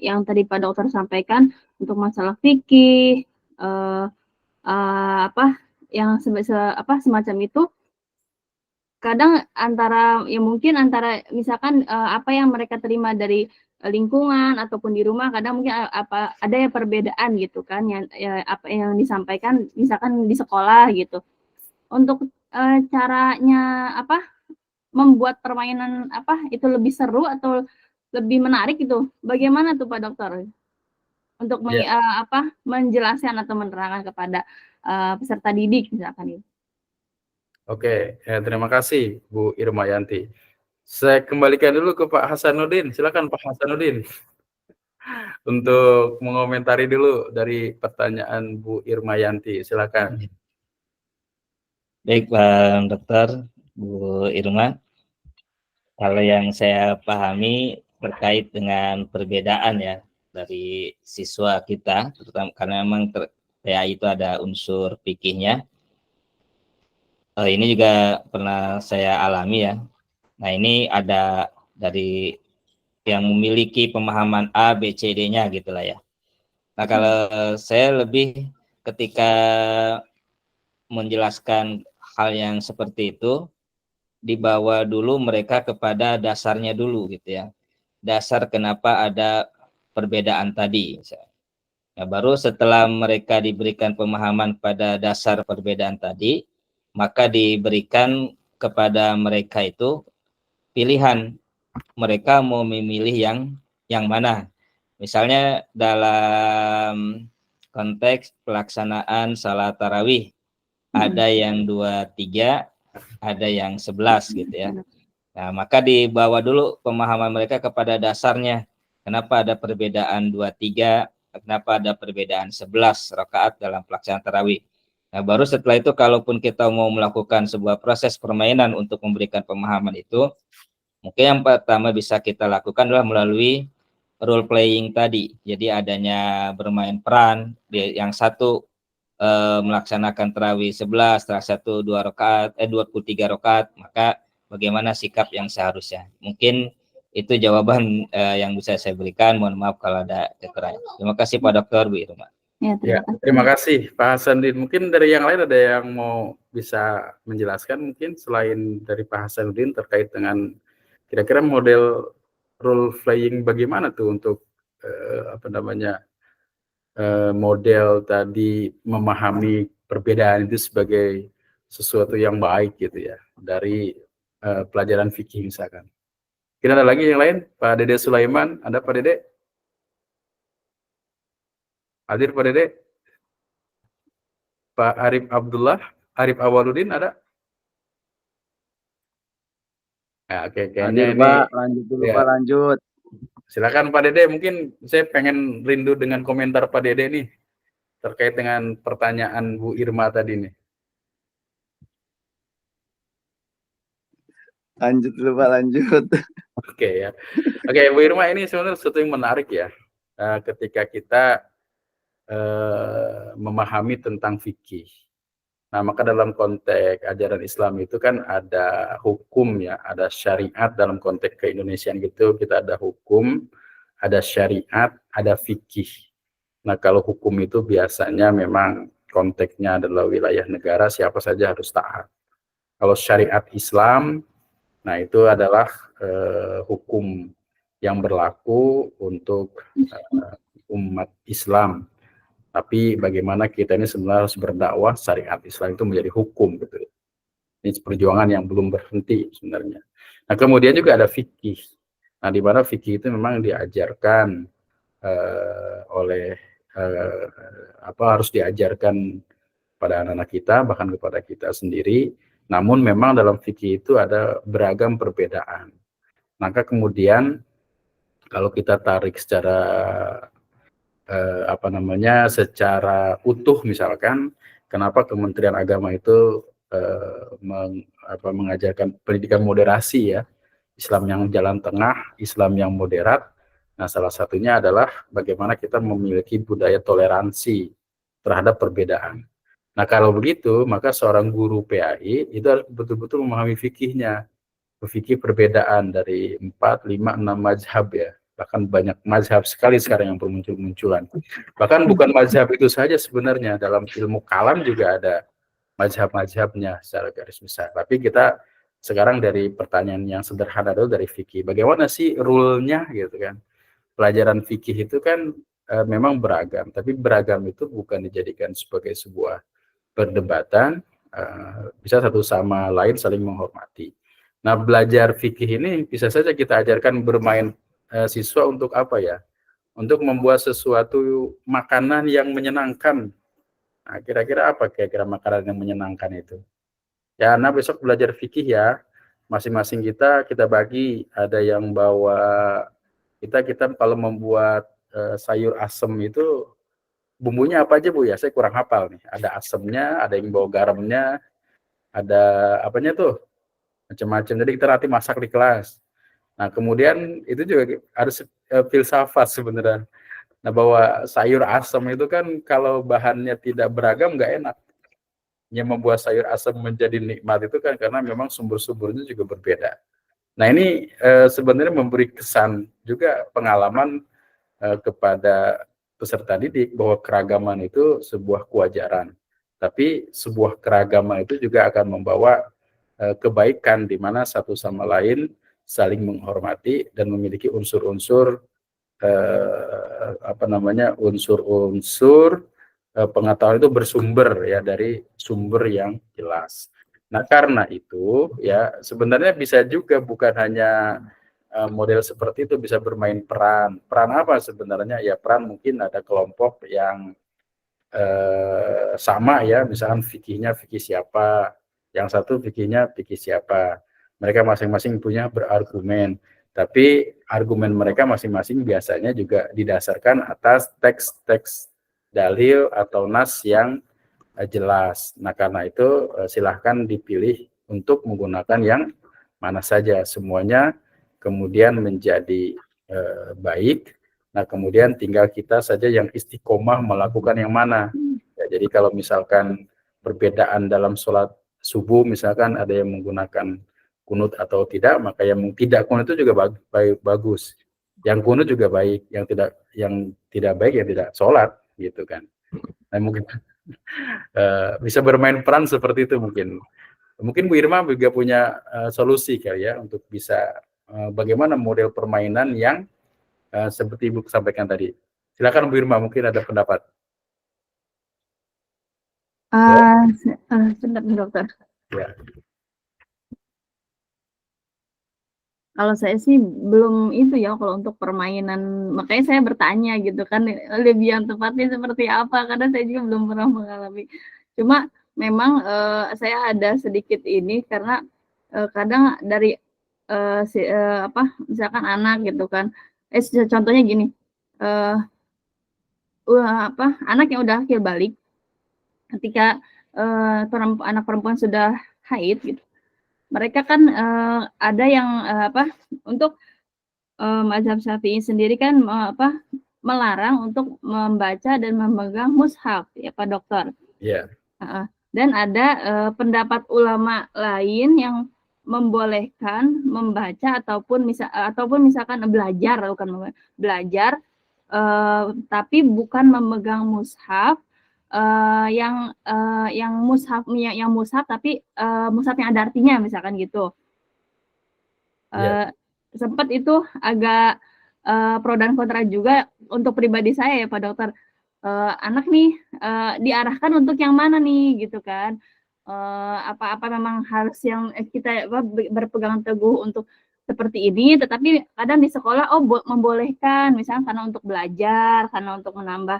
S2: yang tadi Pak Dokter sampaikan untuk masalah fikih, yang semacam itu, kadang mungkin antara misalkan apa yang mereka terima dari lingkungan ataupun di rumah, kadang mungkin ada ya perbedaan gitu kan, apa yang disampaikan misalkan di sekolah gitu. Untuk caranya membuat permainan itu lebih seru atau lebih menarik gitu, bagaimana tuh Pak Dokter? Untuk menjelaskan atau menerangkan kepada peserta didik misalkan itu.
S1: Oke, terima kasih Bu Irma Yanti. Saya kembalikan dulu ke Pak Hasanuddin. Silakan Pak Hasanuddin untuk mengomentari dulu dari pertanyaan Bu Irma Yanti. Silakan.
S3: Baik Pak Dokter, Bu Irma. Kalau yang saya pahami terkait dengan perbedaan ya dari siswa kita, terutama karena memang PAI itu ada unsur fikihnya. Ini juga pernah saya alami ya. Nah ini ada dari yang memiliki pemahaman A, B, C, D-nya gitulah ya. Nah kalau saya lebih ketika menjelaskan hal yang seperti itu, dibawa dulu mereka kepada dasarnya dulu gitu ya. Dasar kenapa ada perbedaan tadi. Nah, baru setelah mereka diberikan pemahaman pada dasar perbedaan tadi, maka diberikan kepada mereka itu pilihan. Mereka mau memilih yang mana. Misalnya dalam konteks pelaksanaan salat tarawih, ada yang 2-3, ada yang 11 gitu ya. Nah, maka dibawa dulu pemahaman mereka kepada dasarnya. Kenapa ada perbedaan 2-3, kenapa ada perbedaan 11 rakaat dalam pelaksanaan tarawih. Nah, baru setelah itu kalaupun kita mau melakukan sebuah proses permainan untuk memberikan pemahaman itu, mungkin yang pertama bisa kita lakukan adalah melalui role playing tadi. Jadi adanya bermain peran, yang satu melaksanakan tarawih 11, salah satu 23 rakaat, maka bagaimana sikap yang seharusnya. Mungkin itu jawaban yang bisa saya berikan. Mohon maaf kalau ada kekurangan. Terima kasih Pak Dokter, Bu Irma.
S2: Ya,
S1: Terima kasih Pak Hasanuddin. Mungkin dari yang lain ada yang mau bisa menjelaskan mungkin selain dari Pak Hasanuddin terkait dengan kira-kira model role playing bagaimana tuh untuk model tadi memahami perbedaan itu sebagai sesuatu yang baik gitu ya dari pelajaran fikih misalkan. Kita ada lagi yang lain, Pak Dede Sulaiman, ada Pak Dede? Hadir Pak Dede? Pak Arif Abdullah, Arif Awaludin ada? Ya, oke, kayaknya
S4: Hadir,
S1: ini
S4: Pak, lanjut dulu
S1: ya.
S4: Pak, lanjut.
S1: Silakan Pak Dede, mungkin saya pengen rindu dengan komentar Pak Dede nih terkait dengan pertanyaan Bu Irma tadi nih.
S4: Lanjut dulu Pak, lanjut.
S1: Oke ya. Oke, Bu Irma, ini sebenarnya sesuatu yang menarik ya. Ketika kita memahami tentang fikih. Nah, maka dalam konteks ajaran Islam itu kan ada hukum ya, ada syariat dalam konteks ke-Indonesiaan gitu, kita ada hukum, ada syariat, ada fikih. Nah, kalau hukum itu biasanya memang konteksnya adalah wilayah negara, siapa saja harus taat. Kalau syariat Islam, nah itu adalah hukum yang berlaku untuk umat Islam. Tapi bagaimana kita ini sebenarnya harus berdakwah syariat Islam itu menjadi hukum gitu. Ini perjuangan yang belum berhenti sebenarnya. Nah, kemudian juga ada fikih. Nah, di mana fikih itu memang diajarkan harus diajarkan pada anak-anak kita, bahkan kepada kita sendiri. Namun memang dalam fikih itu ada beragam perbedaan. Maka kemudian kalau kita tarik secara secara utuh misalkan, kenapa Kementerian Agama itu mengajarkan pendidikan moderasi ya, Islam yang jalan tengah, Islam yang moderat. Nah, salah satunya adalah bagaimana kita memiliki budaya toleransi terhadap perbedaan. Nah, kalau begitu, maka seorang guru PAI itu harus betul-betul memahami fikihnya, fikih perbedaan dari 4, 5, 6 mazhab ya. Bahkan banyak mazhab sekali sekarang yang bermunculan. Bahkan bukan mazhab itu saja sebenarnya, dalam ilmu kalam juga ada mazhab-mazhabnya secara garis besar. Tapi kita sekarang dari pertanyaan yang sederhana dulu dari fikih, bagaimana sih rule-nya gitu kan. Pelajaran fikih itu kan memang beragam, tapi beragam itu bukan dijadikan sebagai sebuah perdebatan, bisa satu sama lain saling menghormati. Nah, belajar fikih ini bisa saja kita ajarkan bermain siswa untuk apa ya? Untuk membuat sesuatu makanan yang menyenangkan. Nah, kira-kira apa kira-kira makanan yang menyenangkan itu? Ya, nah besok belajar fikih ya. Masing-masing kita bagi, ada yang bawa kita kalau membuat sayur asem itu bumbunya apa aja Bu ya? Saya kurang hafal nih. Ada asemnya, ada yang bawa garamnya, ada apanya tuh? Macam-macam. Jadi kita nanti masak di kelas. Nah, kemudian itu juga harus filsafat sebenarnya. Nah, bahwa sayur asam itu kan kalau bahannya tidak beragam nggak enak. Yang membuat sayur asam menjadi nikmat itu kan karena memang sumber-sumbernya juga berbeda. Nah, ini sebenarnya memberi kesan juga pengalaman kepada peserta didik bahwa keragaman itu sebuah kewajaran. Tapi sebuah keragaman itu juga akan membawa kebaikan di mana satu sama lain saling menghormati dan memiliki unsur-unsur unsur-unsur pengetahuan itu bersumber ya dari sumber yang jelas. Nah, karena itu ya sebenarnya bisa juga bukan hanya model seperti itu, bisa bermain peran. Peran apa sebenarnya? Ya peran mungkin ada kelompok yang sama ya, misalkan fikihnya fikih siapa, yang satu fikihnya fikih siapa. Mereka masing-masing punya berargumen, tapi argumen mereka masing-masing biasanya juga didasarkan atas teks-teks dalil atau nas yang jelas. Nah, karena itu silahkan dipilih untuk menggunakan yang mana saja. Semuanya kemudian menjadi baik. Nah, kemudian tinggal kita saja yang istiqomah melakukan yang mana. Ya, jadi kalau misalkan perbedaan dalam sholat subuh, misalkan ada yang menggunakan kunut atau tidak, maka yang tidak kunut itu juga bagus. Yang kunut juga baik, yang tidak baik yang tidak sholat, gitu kan. Nah, mungkin bisa bermain peran seperti itu mungkin. Mungkin Bu Irma juga punya solusi kali ya untuk bisa bagaimana model permainan yang seperti Ibu sampaikan tadi. Silakan Bu Irma, mungkin ada pendapat.
S2: Sebentar dokter.
S1: Ya.
S2: Kalau saya sih belum itu ya kalau untuk permainan, makanya saya bertanya gitu kan lebih yang tepatnya seperti apa karena saya juga belum pernah mengalami. Cuma memang saya ada sedikit ini karena kadang dari misalkan anak gitu kan, contohnya gini, anak yang udah akil balik, ketika anak perempuan sudah haid gitu, mereka kan ada yang untuk mazhab Syafi'i sendiri kan melarang untuk membaca dan memegang mushaf ya Pak Dokter.
S1: Iya.
S2: Dan ada pendapat ulama lain yang membolehkan membaca ataupun misalkan belajar tapi bukan memegang mushaf yang mushaf tapi mushaf yang ada artinya misalkan gitu. Sempat itu agak pro dan kontra juga untuk pribadi saya ya Pak Dokter. Anak nih diarahkan untuk yang mana nih gitu kan? Apa memang harus yang kita berpegang teguh untuk seperti ini, tetapi kadang di sekolah membolehkan misalnya karena untuk belajar, karena untuk menambah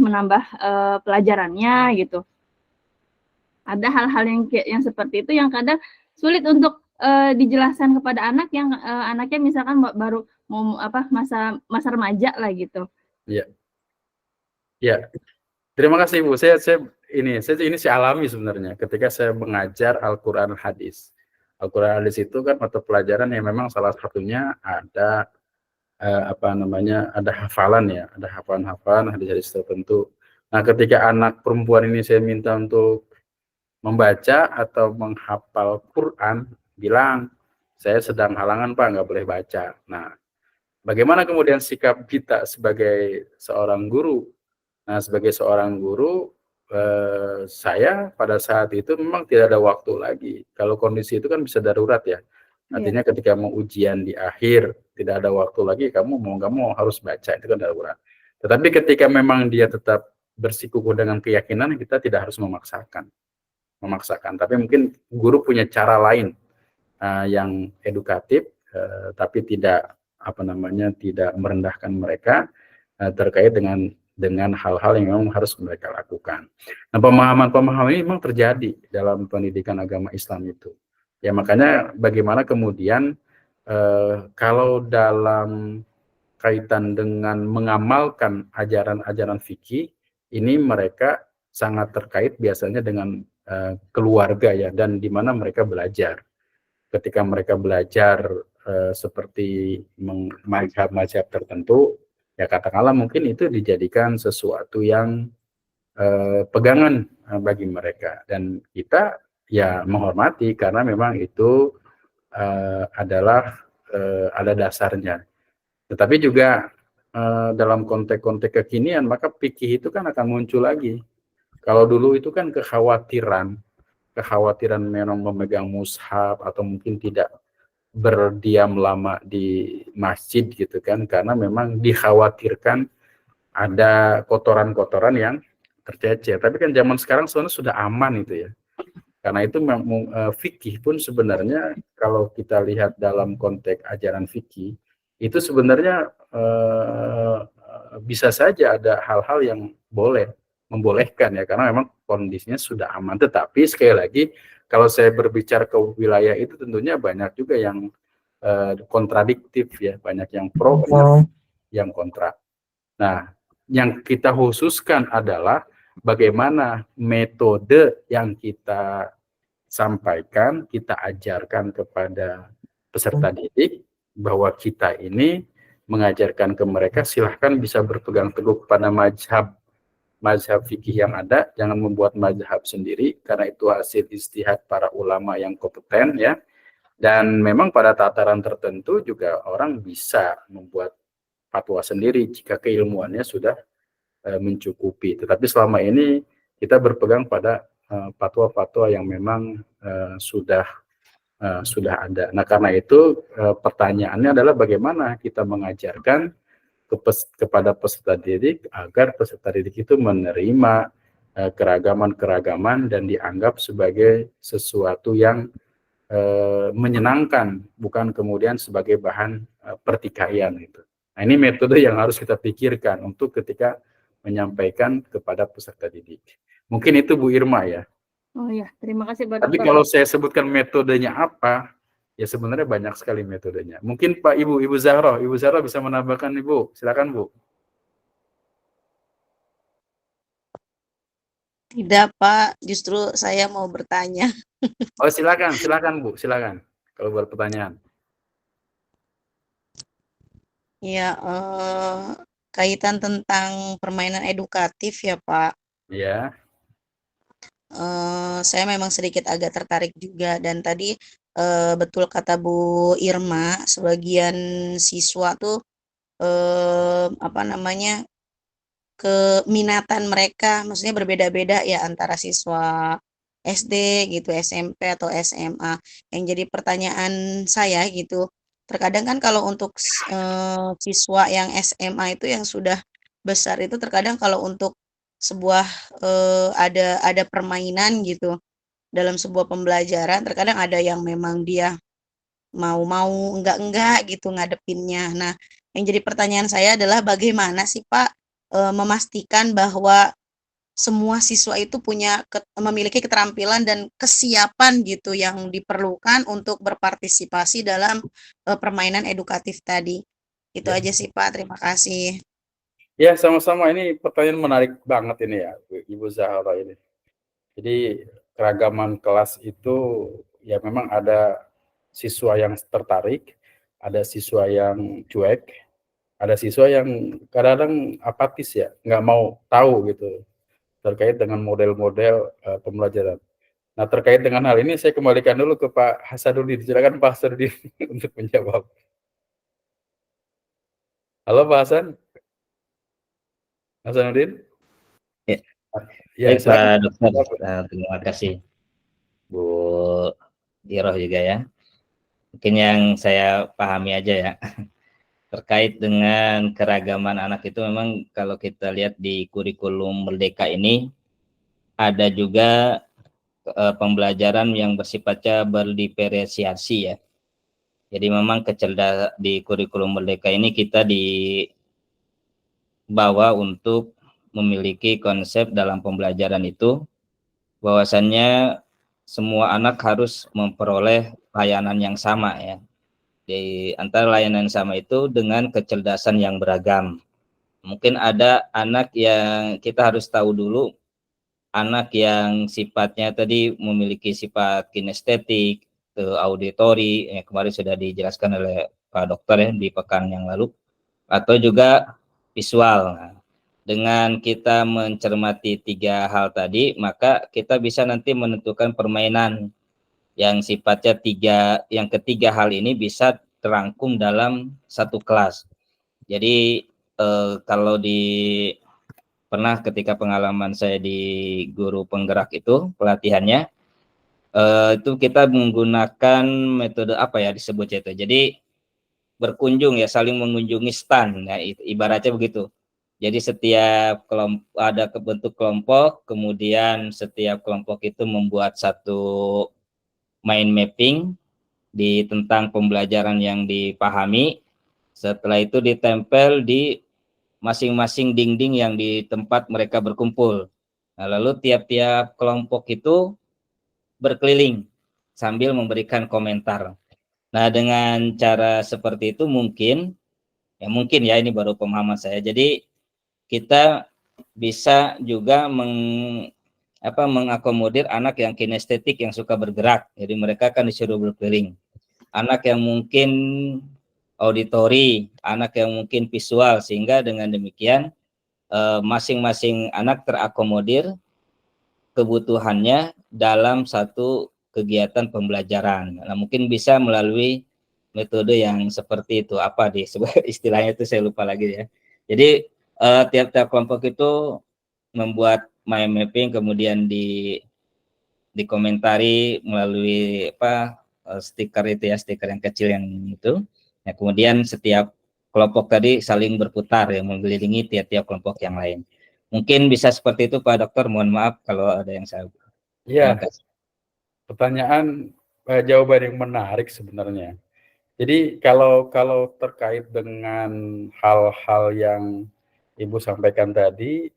S2: menambah pelajarannya gitu. Ada hal-hal yang seperti itu yang kadang sulit untuk dijelaskan kepada anak yang anaknya misalkan baru mau masa remaja lah gitu.
S1: Iya. Ya. Terima kasih Bu. Saya ini alami sebenarnya ketika saya mengajar Al-Qur'an Hadis. Al-Qur'an Hadis itu kan mata pelajaran yang memang salah satunya ada ada hafalan ya, ada hafalan hadis-hadis tertentu. Nah, ketika anak perempuan ini saya minta untuk membaca atau menghafal Quran, bilang saya sedang halangan Pak, nggak boleh baca. Nah, bagaimana kemudian sikap kita sebagai seorang guru? Nah, sebagai seorang guru, saya pada saat itu memang tidak ada waktu lagi. Kalau kondisi itu kan bisa darurat ya. Artinya ketika mau ujian di akhir, tidak ada waktu lagi, kamu mau nggak mau harus baca, itu kan darurat. Tetapi ketika memang dia tetap bersikukuh dengan keyakinan, kita tidak harus memaksakan. Tapi mungkin guru punya cara lain yang edukatif, tapi tidak tidak merendahkan mereka terkait dengan hal-hal yang memang harus mereka lakukan. Nah, pemahaman ini memang terjadi dalam pendidikan agama Islam itu. Ya, makanya bagaimana kemudian kalau dalam kaitan dengan mengamalkan ajaran-ajaran fikih, ini mereka sangat terkait biasanya dengan keluarga ya, dan di mana mereka belajar. Ketika mereka belajar seperti mazhab tertentu, ya katakanlah mungkin itu dijadikan sesuatu yang pegangan bagi mereka, dan kita ya menghormati karena memang itu adalah ada dasarnya. Tetapi juga dalam konteks kekinian, maka fikih itu kan akan muncul lagi. Kalau dulu itu kan kekhawatiran memang memegang mushaf atau mungkin tidak berdiam lama di masjid gitu kan, karena memang dikhawatirkan ada kotoran-kotoran yang tercecer. Tapi kan zaman sekarang sebenarnya sudah aman itu ya. Karena itu fikih pun sebenarnya kalau kita lihat dalam konteks ajaran fikih, itu sebenarnya bisa saja ada hal-hal yang membolehkan ya, karena memang kondisinya sudah aman. Tetapi sekali lagi, kalau saya berbicara ke wilayah itu tentunya banyak juga yang kontradiktif ya, banyak yang pro, banyak yang kontra. Nah, yang kita khususkan adalah bagaimana metode yang kita sampaikan, kita ajarkan kepada peserta didik, bahwa kita ini mengajarkan ke mereka silahkan bisa berpegang teguh pada mazhab fikih yang ada, jangan membuat mazhab sendiri, karena itu hasil ijtihad para ulama yang kompeten ya. Dan memang pada tataran tertentu juga orang bisa membuat fatwa sendiri jika keilmuannya sudah mencukupi. Tetapi selama ini kita berpegang pada fatwa-fatwa yang memang sudah ada. Nah, karena itu pertanyaannya adalah bagaimana kita mengajarkan kepada peserta didik agar peserta didik itu menerima keragaman-keragaman dan dianggap sebagai sesuatu yang menyenangkan, bukan kemudian sebagai bahan pertikaian itu. Nah, ini metode yang harus kita pikirkan untuk ketika menyampaikan kepada peserta didik. Mungkin itu Bu Irma ya.
S2: Oh ya, terima kasih Pak
S1: Tapi
S2: Dokter.
S1: kalau saya sebutkan metodenya apa, ya sebenarnya banyak sekali metodenya. Mungkin Pak Ibu Zahra bisa menambahkan Ibu. Silakan Bu.
S5: Tidak Pak, justru saya mau bertanya.
S1: Oh silakan Bu, silakan. Kalau buat pertanyaan.
S5: Ya, kaitan tentang permainan edukatif ya Pak.
S1: Ya.
S5: Saya memang sedikit agak tertarik juga, dan tadi betul kata Bu Irma, sebagian siswa tuh apa namanya, keminatan mereka maksudnya berbeda-beda ya antara siswa SD gitu, SMP atau SMA. Yang jadi pertanyaan saya gitu, terkadang kan kalau untuk siswa yang SMA itu yang sudah besar itu, terkadang kalau untuk sebuah ada permainan gitu dalam sebuah pembelajaran, terkadang ada yang memang dia mau enggak gitu ngadepinnya. Nah, yang jadi pertanyaan saya adalah bagaimana sih Pak memastikan bahwa semua siswa itu memiliki keterampilan dan kesiapan gitu yang diperlukan untuk berpartisipasi dalam permainan edukatif tadi. Itu
S1: Ya.
S5: aja sih Pak, terima kasih.
S1: Ya, sama-sama. Ini pertanyaan menarik banget ini ya, Ibu Zahra ini. Jadi keragaman kelas itu ya memang ada siswa yang tertarik, ada siswa yang cuek, ada siswa yang kadang-kadang apatis ya, nggak mau tahu gitu terkait dengan model-model pembelajaran. Nah, terkait dengan hal ini saya kembalikan dulu ke Pak Hasanuddin. Silakan Pak Hasanuddin untuk menjawab. Halo Pak Hasanuddin?
S3: Ya.
S1: Ya,
S3: Baik Pak
S1: silakan.
S3: Dokter, terima kasih Bu Iroh juga ya. Mungkin yang saya pahami aja ya, terkait dengan keragaman anak itu memang kalau kita lihat di kurikulum Merdeka ini ada juga pembelajaran yang bersifatnya berdiferensiasi ya. Jadi memang di kurikulum Merdeka ini kita dibawa untuk memiliki konsep dalam pembelajaran itu bahwasannya semua anak harus memperoleh layanan yang sama ya. Di antara layanan sama itu dengan kecerdasan yang beragam. Mungkin ada anak yang kita harus tahu dulu, anak yang sifatnya tadi memiliki sifat kinestetik, auditori, kemarin sudah dijelaskan oleh Pak Dokter ya di pekan yang lalu, atau juga visual. Nah, dengan kita mencermati 3 hal tadi, maka kita bisa nanti menentukan permainan yang sifatnya yang ketiga hal ini bisa terangkum dalam satu kelas. Jadi kalau pernah ketika pengalaman saya di guru penggerak itu pelatihannya itu kita menggunakan metode apa ya disebutnya itu. Jadi berkunjung ya, saling mengunjungi stand. Nah, ibaratnya begitu. Jadi setiap kelompok ada bentuk kelompok, kemudian setiap kelompok itu membuat satu mind mapping tentang pembelajaran yang dipahami. Setelah itu ditempel di masing-masing dinding yang di tempat mereka berkumpul. Nah, lalu tiap-tiap kelompok itu berkeliling sambil memberikan komentar. Nah, dengan cara seperti itu mungkin ya ini baru pemahaman saya. Jadi kita bisa juga mengakomodir anak yang kinestetik yang suka bergerak. Jadi mereka akan disuruh berkeliling. Anak yang mungkin auditori, anak yang mungkin visual, sehingga dengan demikian masing-masing anak terakomodir kebutuhannya dalam satu kegiatan pembelajaran. Nah, mungkin bisa melalui metode yang seperti itu. Apa di istilahnya itu saya lupa lagi ya. Jadi tiap-tiap kelompok itu membuat mind mapping, kemudian dikomentari melalui stiker itu ya, stiker yang kecil yang itu. Nah, kemudian setiap kelompok tadi saling berputar ya, mengelilingi tiap-tiap kelompok yang lain. Mungkin bisa seperti itu Pak Dokter. Mohon maaf kalau ada yang saya.
S1: Ya, pertanyaan jawaban yang menarik sebenarnya. Jadi kalau terkait dengan hal-hal yang Ibu sampaikan tadi,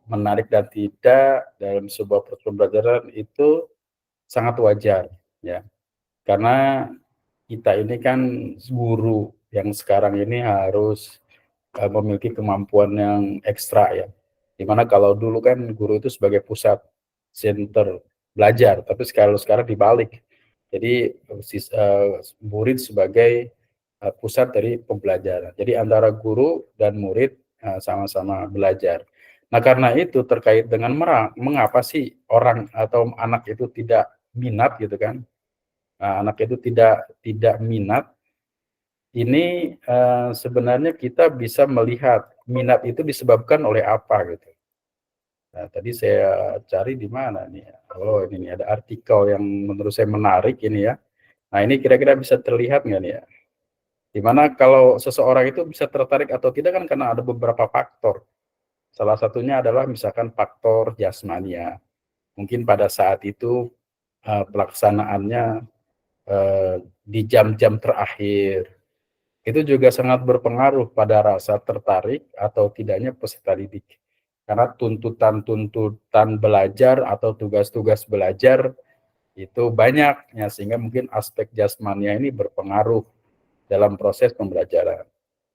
S1: menarik dan tidak dalam sebuah proses pembelajaran itu sangat wajar ya. Karena kita ini kan guru yang sekarang ini harus memiliki kemampuan yang ekstra ya. Dimana kalau dulu kan guru itu sebagai pusat center belajar, tapi sekarang dibalik. Jadi murid sebagai pusat dari pembelajaran. Jadi antara guru dan murid sama-sama belajar. Nah, karena itu terkait dengan mengapa sih orang atau anak itu tidak minat gitu kan? Anak itu tidak minat. Ini sebenarnya kita bisa melihat minat itu disebabkan oleh apa gitu. Nah, tadi saya cari di mana nih? Oh, ini nih, ada artikel yang menurut saya menarik ini ya. Nah, ini kira-kira bisa terlihat nggak nih ya? Dimana kalau seseorang itu bisa tertarik atau tidak kan karena ada beberapa faktor. Salah satunya adalah misalkan faktor jasmania. Mungkin pada saat itu pelaksanaannya di jam-jam terakhir. Itu juga sangat berpengaruh pada rasa tertarik atau tidaknya peserta didik. Karena tuntutan belajar atau tugas-tugas belajar itu banyak ya, sehingga mungkin aspek jasmania ini berpengaruh dalam proses pembelajaran.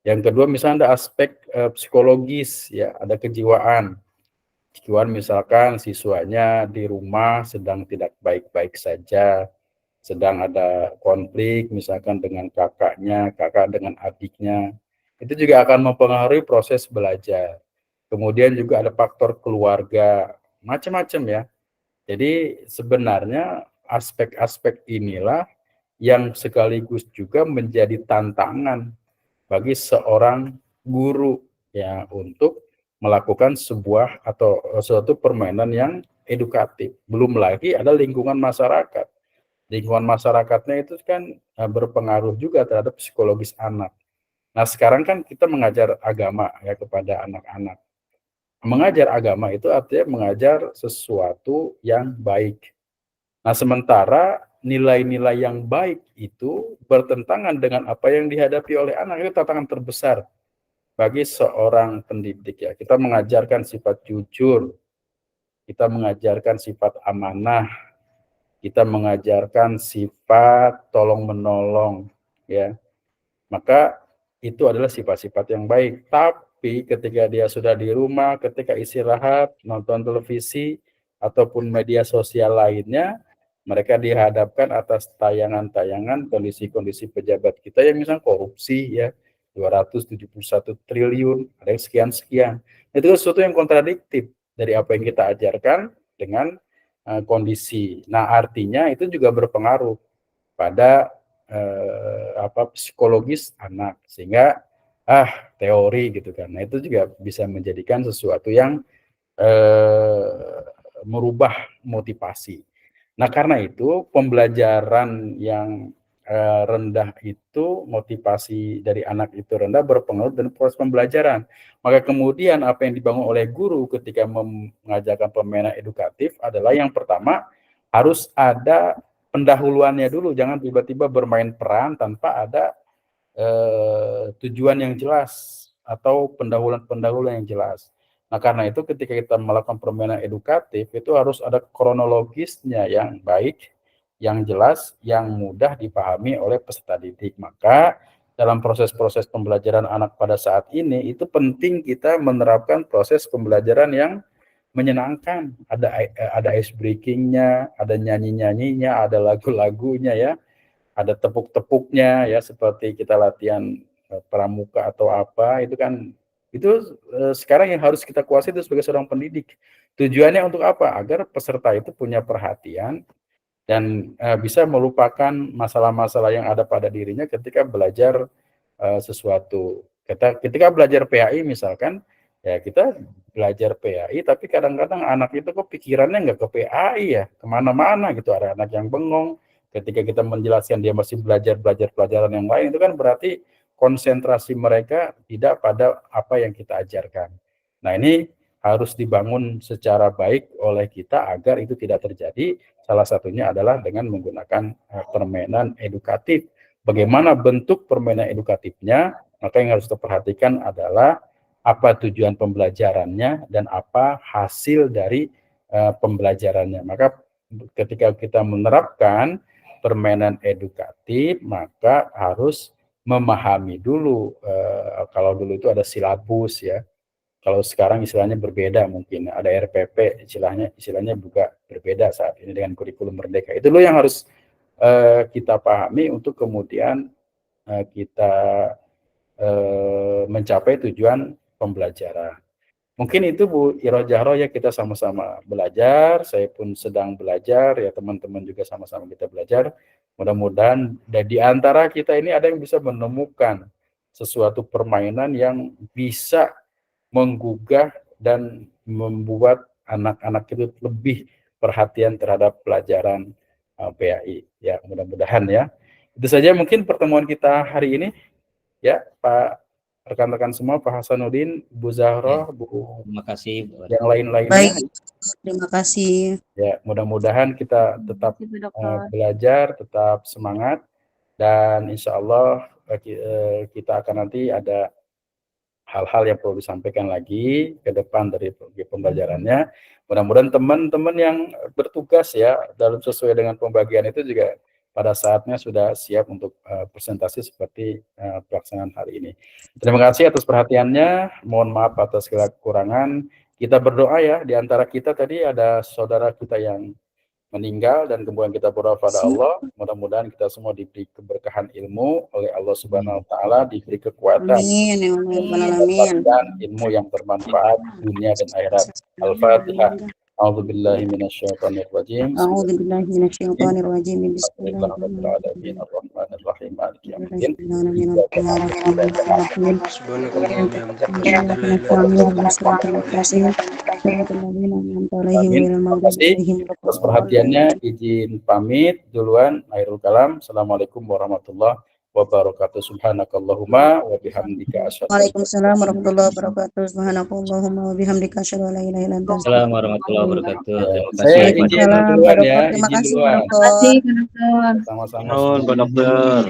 S1: Yang kedua misalnya ada aspek psikologis ya, ada kejiwaan. Kejiwaan misalkan siswanya di rumah sedang tidak baik-baik saja, sedang ada konflik misalkan dengan kakaknya, kakak dengan adiknya, itu juga akan mempengaruhi proses belajar. Kemudian juga ada faktor keluarga, macam-macam ya. Jadi sebenarnya aspek-aspek inilah yang sekaligus juga menjadi tantangan bagi seorang guru ya untuk melakukan sebuah atau suatu permainan yang edukatif. Belum lagi ada lingkungan masyarakat. Lingkungan masyarakatnya itu kan berpengaruh juga terhadap psikologis anak. Nah, sekarang kan kita mengajar agama ya kepada anak-anak. Mengajar agama itu artinya mengajar sesuatu yang baik. Nah, sementara nilai-nilai yang baik itu bertentangan dengan apa yang dihadapi oleh anak. Itu tantangan terbesar bagi seorang pendidik ya. Kita mengajarkan sifat jujur, kita mengajarkan sifat amanah, kita mengajarkan sifat tolong-menolong, ya. Maka itu adalah sifat-sifat yang baik. Tapi ketika dia sudah di rumah, ketika istirahat, nonton televisi, ataupun media sosial lainnya, mereka dihadapkan atas tayangan-tayangan kondisi-kondisi pejabat kita yang misalnya korupsi, ya, 271 triliun, ada yang sekian-sekian. Itu sesuatu yang kontradiktif dari apa yang kita ajarkan dengan kondisi. Nah, artinya itu juga berpengaruh pada psikologis anak, sehingga teori gitu kan. Nah, itu juga bisa menjadikan sesuatu yang merubah motivasi. Nah, karena itu pembelajaran yang rendah itu, motivasi dari anak itu rendah, berpengaruh dengan proses pembelajaran. Maka kemudian apa yang dibangun oleh guru ketika mengajarkan permainan edukatif adalah yang pertama harus ada pendahuluannya dulu, jangan tiba-tiba bermain peran tanpa ada tujuan yang jelas atau pendahuluan yang jelas. Nah, karena itu ketika kita melakukan permainan edukatif itu harus ada kronologisnya yang baik, yang jelas, yang mudah dipahami oleh peserta didik. Maka dalam proses-proses pembelajaran anak pada saat ini, itu penting kita menerapkan proses pembelajaran yang menyenangkan. Ada ice breaking-nya, ada nyanyi-nyanyinya, ada lagu-lagunya ya, ada tepuk-tepuknya ya, seperti kita latihan pramuka atau apa, itu kan itu sekarang yang harus kita kuasai itu sebagai seorang pendidik. Tujuannya untuk apa? Agar peserta itu punya perhatian dan bisa melupakan masalah-masalah yang ada pada dirinya ketika belajar sesuatu. Ketika belajar PAI misalkan, ya kita belajar PAI, tapi kadang-kadang anak itu kok pikirannya nggak ke PAI ya, kemana-mana gitu. Ada anak yang bengong, ketika kita menjelaskan dia masih belajar pelajaran yang lain, itu kan berarti konsentrasi mereka tidak pada apa yang kita ajarkan. Nah ini harus dibangun secara baik oleh kita agar itu tidak terjadi. Salah satunya adalah dengan menggunakan permainan edukatif. Bagaimana bentuk permainan edukatifnya, maka yang harus diperhatikan adalah apa tujuan pembelajarannya dan apa hasil dari pembelajarannya. Maka ketika kita menerapkan permainan edukatif, maka harus memahami dulu, kalau dulu itu ada silabus ya, kalau sekarang istilahnya berbeda, mungkin ada RPP, istilahnya juga berbeda saat ini dengan kurikulum merdeka. Itu loh yang harus kita pahami untuk kemudian kita mencapai tujuan pembelajaran. Mungkin itu Bu Iroh Jahroh ya, kita sama-sama belajar, saya pun sedang belajar, ya teman-teman juga sama-sama kita belajar. Mudah-mudahan di antara kita ini ada yang bisa menemukan sesuatu permainan yang bisa menggugah dan membuat anak-anak itu lebih perhatian terhadap pelajaran PAI. Ya, mudah-mudahan ya. Itu saja mungkin pertemuan kita hari ini. Ya, Pak rekan-rekan semua, Pak Hasanuddin, Bu Zahroh, Bu,
S3: Terima kasih.
S1: yang lain-lainnya.
S5: Baik, terima kasih.
S1: Ya, mudah-mudahan kita tetap belajar, tetap semangat, dan insya Allah kita akan nanti ada hal-hal yang perlu disampaikan lagi ke depan dari pembelajarannya. Mudah-mudahan teman-teman yang bertugas ya dalam sesuai dengan pembagian itu juga pada saatnya sudah siap untuk presentasi seperti pelaksanaan hari ini. Terima kasih atas perhatiannya. Mohon maaf atas segala kekurangan. Kita berdoa ya, di antara kita tadi ada saudara kita yang meninggal dan kemudian kita berdoa pada Allah, mudah-mudahan kita semua diberi keberkahan ilmu oleh Allah Subhanahu wa taala, diberi kekuatan dan ilmu yang bermanfaat dunia dan akhirat. Al-Fatihah. A'udzubillahi minasyaitonir rajim.
S5: A'udzubillahi minasyaitonir rajim.
S1: Bismillahirrahmanirrahim. Ar-Rahmanir-Rahim. Maliki yaumiddin. Terima kasih atas perhatiannya. Izin pamit duluan. Akhirul kalam. Assalamualaikum warahmatullahi wabarakatuh. Subhanakallahumma wa bihamdika asyhadu.
S5: Waalaikumsalam warahmatullahi wabarakatuh. Subhanakallahumma wa bihamdika asyhadu an la ilaha illa anta.
S3: Assalamualaikum warahmatullahi wabarakatuh. Terima
S1: Saya
S3: kasih.
S1: izin duluan ya.
S5: Terima
S1: Izin
S5: kasih,
S1: duluan.
S5: Dokter.
S2: Terima kasih, Dokter.
S1: Sama-sama.
S4: Pak Dokter.